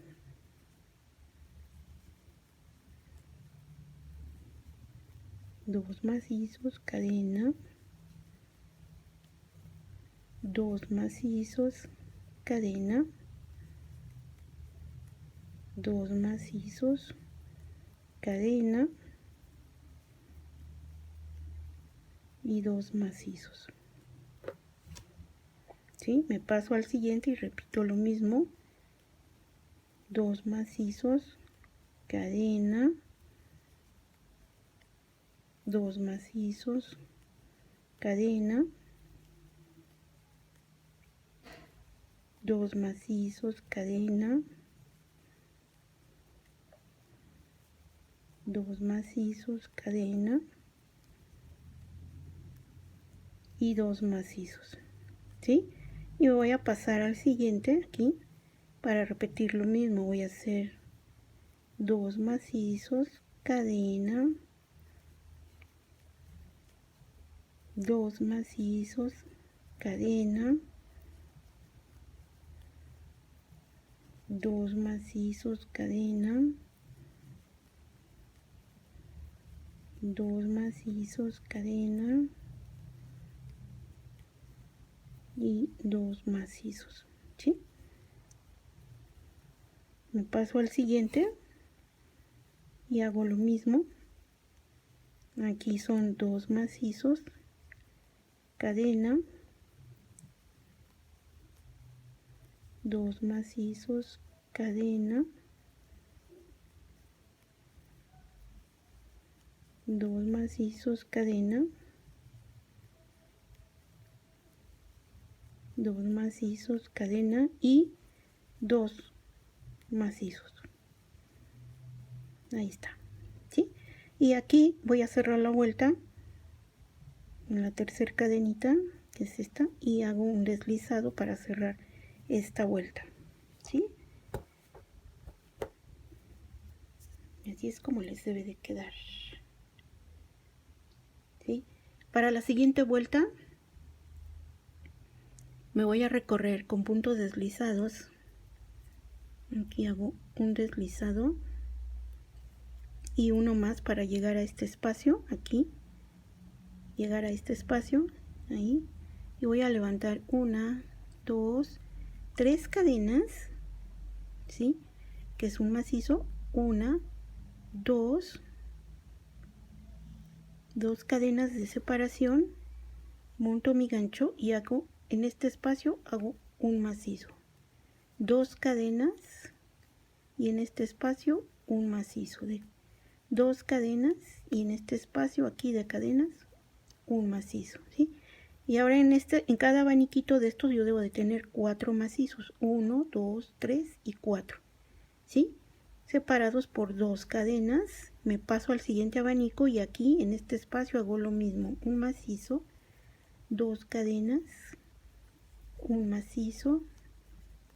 A: 2 macizos, cadena, 2 macizos, cadena, 2 macizos, cadena y 2 macizos, ¿sí? Me paso al siguiente y repito lo mismo, 2 macizos, cadena, 2 macizos, cadena, 2 macizos, cadena, 2 macizos, cadena y 2 macizos, ¿sí? y voy a pasar al siguiente aquí para repetir lo mismo. Voy a hacer 2 macizos, cadena, 2 macizos, cadena, 2 macizos, cadena, 2 macizos, cadena y 2 macizos, ¿sí? Me paso al siguiente y hago lo mismo. Aquí son 2 macizos, cadena, 2 macizos, cadena, 2 macizos, cadena, 2 macizos, cadena y 2 macizos. Ahí está, ¿sí? Y aquí voy a cerrar la vuelta en la tercera cadenita, que es esta, y hago un deslizado para cerrar esta vuelta, ¿sí? Y así es como les debe de quedar, ¿sí? Para la siguiente vuelta me voy a recorrer con puntos deslizados. Aquí hago un deslizado y uno más para llegar a este espacio, aquí, llegar a este espacio, ahí, y voy a levantar 1, 2, 3 cadenas, ¿sí? Que es un macizo, 1, 2 cadenas de separación, monto mi gancho y hago, en este espacio hago un macizo, 2 cadenas y en este espacio un macizo de 2 cadenas y en este espacio aquí de cadenas un macizo, ¿sí? Y ahora en cada abaniquito de estos yo debo de tener 4 macizos, 1, 2, 3 y 4, ¿sí? Separados por 2 cadenas. Me paso al siguiente abanico y aquí en este espacio hago lo mismo, un macizo, 2 cadenas, un macizo,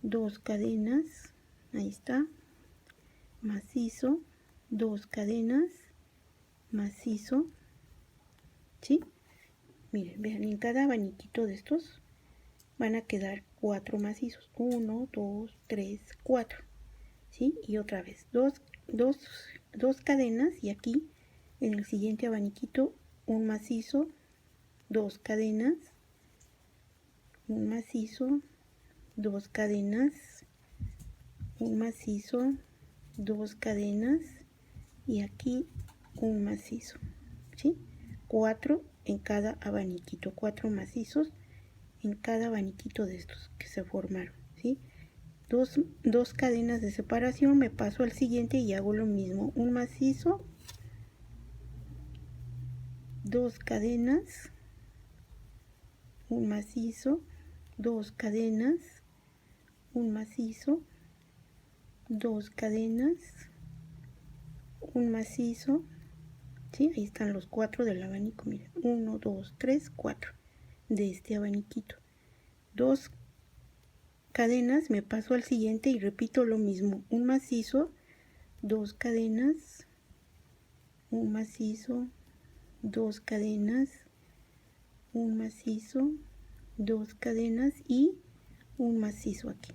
A: 2 cadenas, ahí está, macizo, 2 cadenas, macizo, ¿sí? Miren, vean, en cada abaniquito de estos van a quedar 4 macizos, 1, 2, 3, 4, ¿sí? Y otra vez, 2 cadenas y aquí en el siguiente abaniquito un macizo, 2 cadenas, un macizo, 2 cadenas, un macizo, 2 cadenas y aquí un macizo, ¿sí? 4 en cada abaniquito, 4 macizos en cada abaniquito de estos que se formaron, ¿sí? 2 cadenas de separación, me paso al siguiente y hago lo mismo, un macizo, 2 cadenas, un macizo, 2 cadenas, un macizo, 2 cadenas, un macizo, ¿sí? Ahí están los 4 del abanico, miren, 1, 2, 3, 4 de este abaniquito, 2 cadenas, me paso al siguiente y repito lo mismo, un macizo, 2 cadenas, un macizo, 2 cadenas, un macizo, 2 cadenas y un macizo aquí,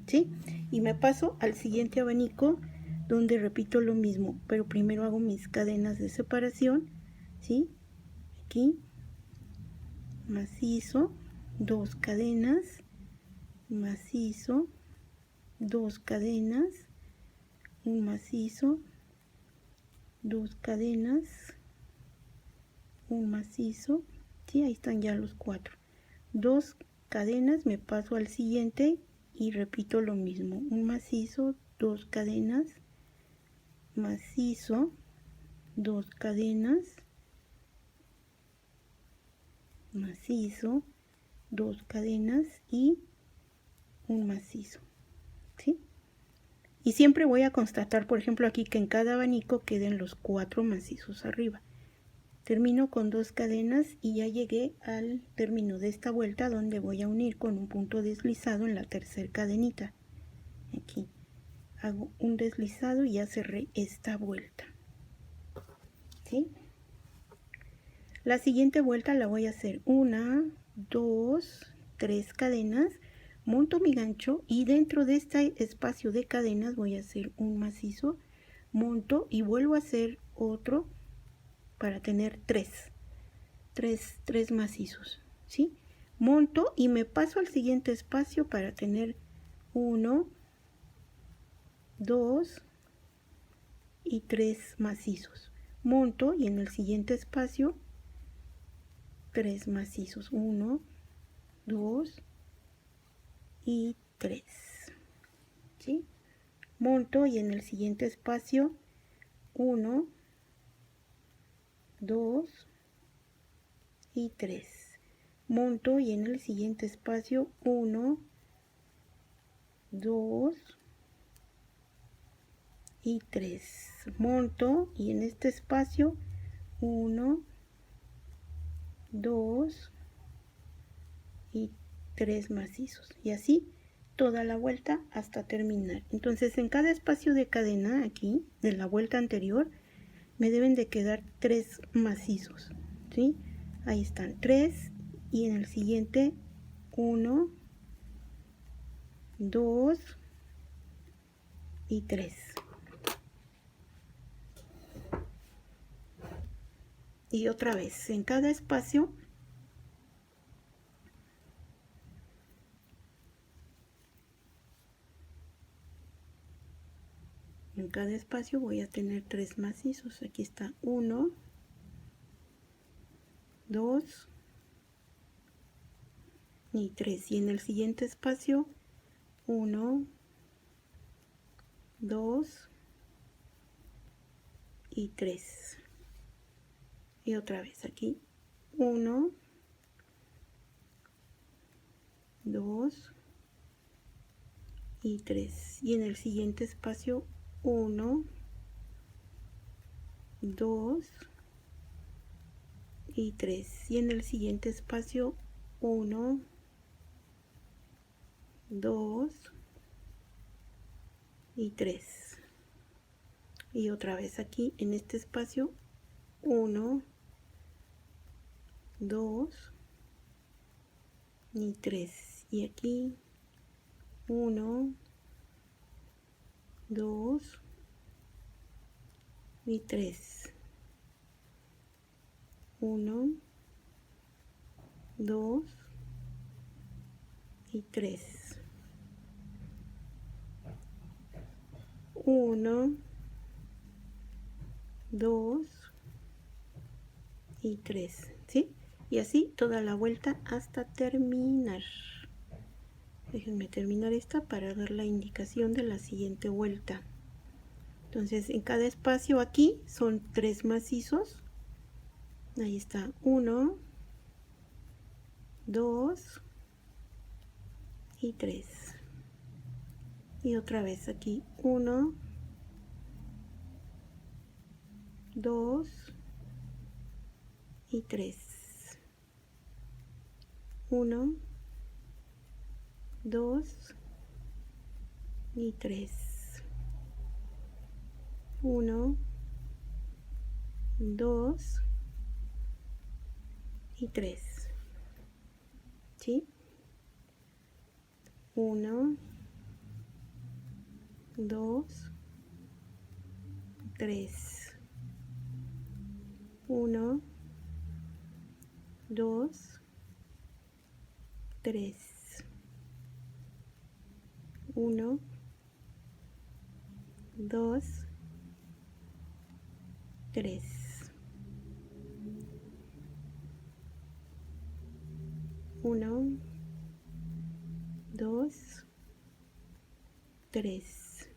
A: ¿sí? Y me paso al siguiente abanico donde repito lo mismo, pero primero hago mis cadenas de separación, ¿sí? Aquí, macizo, 2 cadenas, macizo, 2 cadenas, un macizo, 2 cadenas, un macizo, ¿sí? Ahí están ya los 4, 2 cadenas, me paso al siguiente y repito lo mismo, un macizo, 2 cadenas, macizo, 2 cadenas, macizo, 2 cadenas y un macizo, ¿sí? Y siempre voy a constatar, por ejemplo, aquí que en cada abanico queden los 4 macizos arriba. termino con 2 cadenas y ya llegué al término de esta vuelta, donde voy a unir con un punto deslizado en la tercera cadenita. Aquí hago un deslizado y ya cerré esta vuelta, ¿sí? La siguiente vuelta la voy a hacer 1, 2, 3 cadenas, monto mi gancho y dentro de este espacio de cadenas voy a hacer un macizo, monto y vuelvo a hacer otro para tener 3 macizos, ¿sí? Monto y me paso al siguiente espacio para tener 1, 2 y 3 macizos. Monto y en el siguiente espacio 3 macizos, 1, 2 y 3, ¿sí? Monto y en el siguiente espacio 1, 2 y 3. Monto y en el siguiente espacio 1, 2 y 3. Monto y en este espacio 1, 2 y 3 macizos, y así toda la vuelta hasta terminar. Entonces en cada espacio de cadena aquí de la vuelta anterior me deben de quedar 3 macizos, ¿sí? Ahí están 3 y en el siguiente 1, 2 y 3. Y otra vez en cada espacio voy a tener 3 macizos. Aquí está 1, 2 y 3. Y en el siguiente espacio 1, 2 y 3. Y otra vez aquí 1, 2 y 3. Y en el siguiente espacio 1, 2 y 3. Y en el siguiente espacio 1, 2 y 3. Y otra vez aquí en este espacio 1, 2 y 3. Y aquí 1, 2 y 3. 1, 2 y 3. 1, 2 y 3, ¿sí? Y así toda la vuelta hasta terminar. Déjenme terminar esta para dar la indicación de la siguiente vuelta. Entonces en cada espacio aquí son 3 macizos. Ahí está 1, 2 y 3. Y otra vez aquí 1, 2 y 3. 1, 2 y 3. 1, 2 y 3. ¿Sí? 1, 2, 3. 1, 2, 3. 1, 2, 3. 1, 2, 3.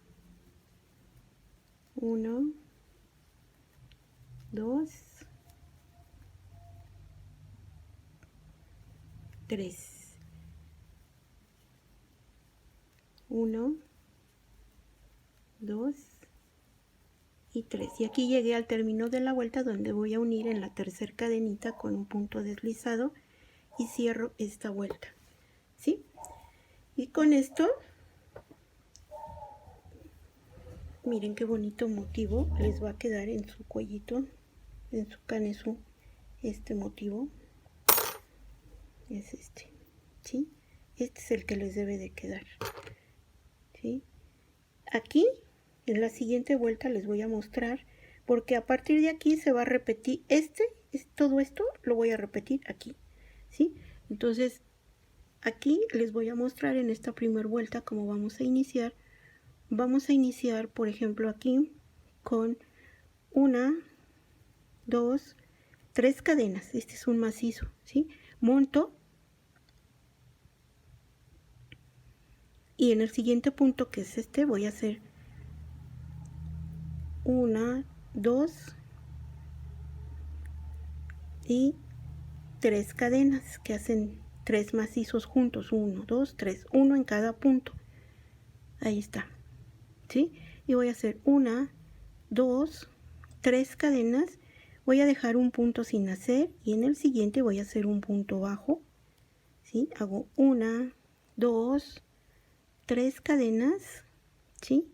A: 1, 2, 3. 1, 2 y 3. Y aquí llegué al término de la vuelta, donde voy a unir en la tercera cadenita con un punto deslizado y cierro esta vuelta, ¿sí? Y con esto, miren qué bonito motivo les va a quedar en su cuellito, en su canesú. Este motivo es este, ¿sí? Este es el que les debe de quedar, ¿sí? Aquí en la siguiente vuelta les voy a mostrar, porque a partir de aquí se va a repetir todo esto lo voy a repetir aquí, ¿sí? Entonces aquí les voy a mostrar en esta primera vuelta cómo vamos a iniciar. Vamos a iniciar, por ejemplo, aquí con 1, 2, 3 cadenas. Este es un macizo, ¿sí? Monto y en el siguiente punto, que es este, voy a hacer 1, 2 y 3 cadenas que hacen 3 macizos juntos. 1, 2, 3, uno en cada punto. Ahí está, ¿sí? Y voy a hacer 1, 2, 3 cadenas. Voy a dejar un punto sin hacer y en el siguiente voy a hacer un punto bajo, ¿sí? Hago 1, 2, 3 cadenas, ¿sí?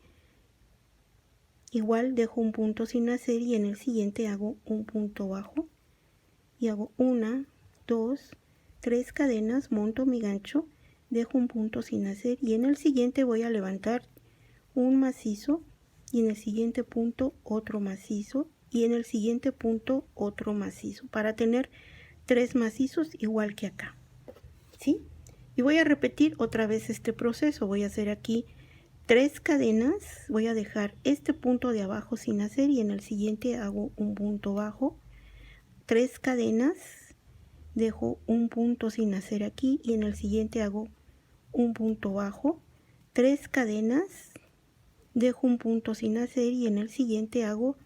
A: Igual dejo un punto sin hacer y en el siguiente hago un punto bajo y hago 1, 2, 3 cadenas, monto mi gancho, dejo un punto sin hacer y en el siguiente voy a levantar un macizo y en el siguiente punto otro macizo y en el siguiente punto otro macizo, para tener 3 macizos igual que acá, ¿sí? Y voy a repetir otra vez este proceso. Voy a hacer aquí 3 cadenas, voy a dejar este punto de abajo sin hacer y en el siguiente hago un punto bajo, 3 cadenas, dejo un punto sin hacer aquí y en el siguiente hago un punto bajo, 3 cadenas, dejo un punto sin hacer y en el siguiente hago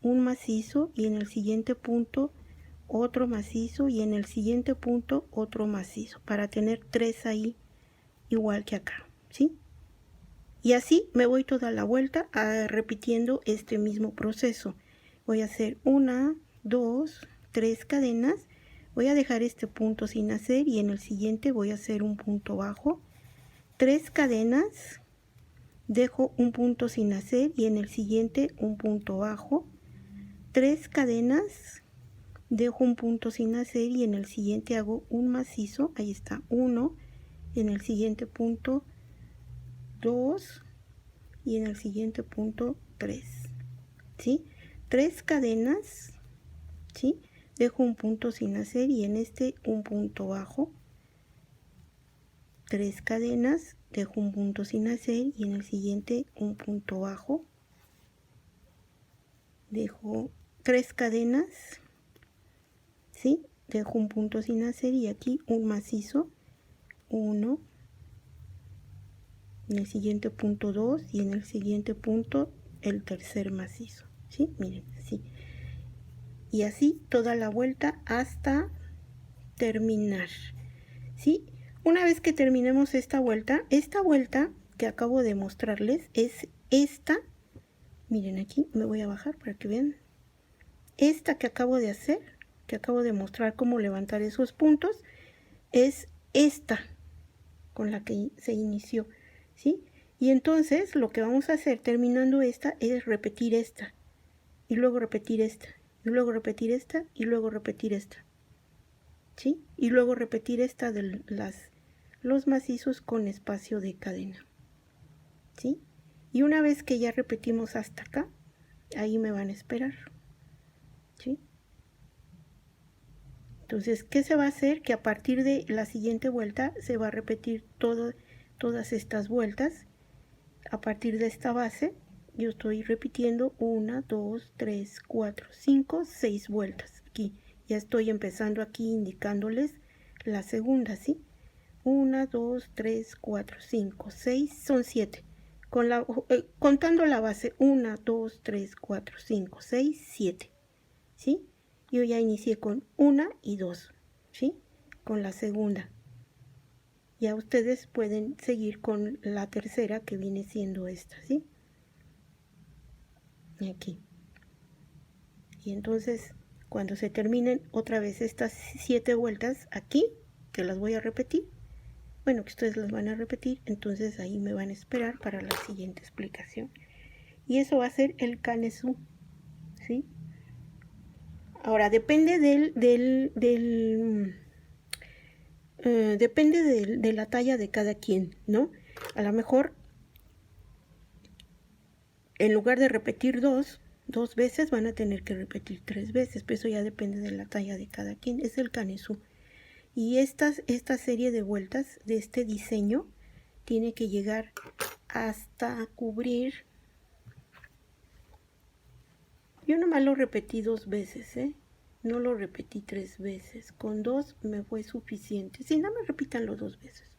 A: un macizo y en el siguiente punto otro macizo y en el siguiente punto otro macizo, para tener 3 ahí igual que acá, ¿sí? Y así me voy toda la vuelta repitiendo este mismo proceso. Voy a hacer 1, 2, 3 cadenas, voy a dejar este punto sin hacer y en el siguiente voy a hacer un punto bajo, 3 cadenas, dejo un punto sin hacer y en el siguiente un punto bajo, 3 cadenas, dejo un punto sin hacer y en el siguiente hago un macizo, ahí está, 1, en el siguiente punto 2 y en el siguiente punto 3, ¿sí? 3 cadenas, ¿sí? Dejo un punto sin hacer y en este un punto bajo, 3 cadenas, dejo un punto sin hacer y en el siguiente un punto bajo, dejo 3 cadenas, ¿sí? Dejo un punto sin hacer y aquí un macizo, 1, en el siguiente punto 2 y en el siguiente punto el tercer macizo, ¿sí? Miren, así. Y así toda la vuelta hasta terminar, ¿sí? Una vez que terminemos esta vuelta que acabo de mostrarles es esta. Miren, aquí me voy a bajar para que vean. Esta que acabo de hacer, que acabo de mostrar cómo levantar esos puntos, es esta con la que se inició, ¿sí? Y entonces lo que vamos a hacer terminando esta es repetir esta, y luego repetir esta, y luego repetir esta, y luego repetir esta, ¿sí? Y luego repetir esta de los macizos con espacio de cadena, ¿sí? Y una vez que ya repetimos hasta acá, ahí me van a esperar, ¿sí? Entonces, ¿qué se va a hacer? Que a partir de la siguiente vuelta se va a repetir todas estas vueltas. A partir de esta base, yo estoy repitiendo 1, 2, 3, 4, 5, 6 vueltas. Aquí ya estoy empezando aquí indicándoles la segunda, ¿sí? 1, 2, 3, 4, 5, 6, son 7. Contando la base 1, 2, 3, 4, 5, 6, 7, ¿sí? Yo ya inicié con 1 y 2, ¿sí? Con la segunda. Ya ustedes pueden seguir con la tercera, que viene siendo esta, ¿sí? aquí. Y entonces cuando se terminen otra vez estas 7 vueltas aquí, que las voy a repetir, bueno, que ustedes las van a repetir, entonces ahí me van a esperar para la siguiente explicación. Y eso va a ser el Kanesu, ¿sí? Ahora, depende depende de la talla de cada quien, ¿no? A lo mejor, en lugar de repetir dos veces, van a tener que repetir 3 veces, pero eso ya depende de la talla de cada quien. Es el Kanesu. Y esta serie de vueltas de este diseño tiene que llegar hasta cubrir. Yo nomás lo repetí 2 veces, no lo repetí 3 veces. Con 2 me fue suficiente. Si no, me repitan los 2 veces.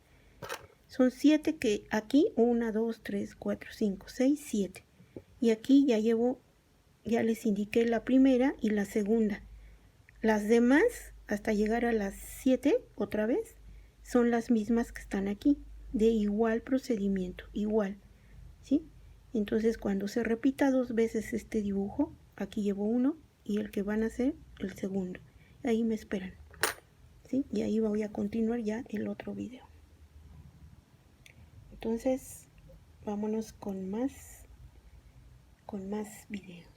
A: Son 7 que aquí, 1, 2, 3, 4, 5, 6, 7. Y aquí ya llevo, ya les indiqué la primera y la segunda. Las demás, hasta llegar a las 7 otra vez, son las mismas que están aquí, de igual procedimiento, igual, ¿sí? Entonces cuando se repita 2 veces este dibujo, aquí llevo uno y el que van a hacer el segundo. Ahí me esperan, ¿sí? Y ahí voy a continuar ya el otro video. Entonces, vámonos con más videos.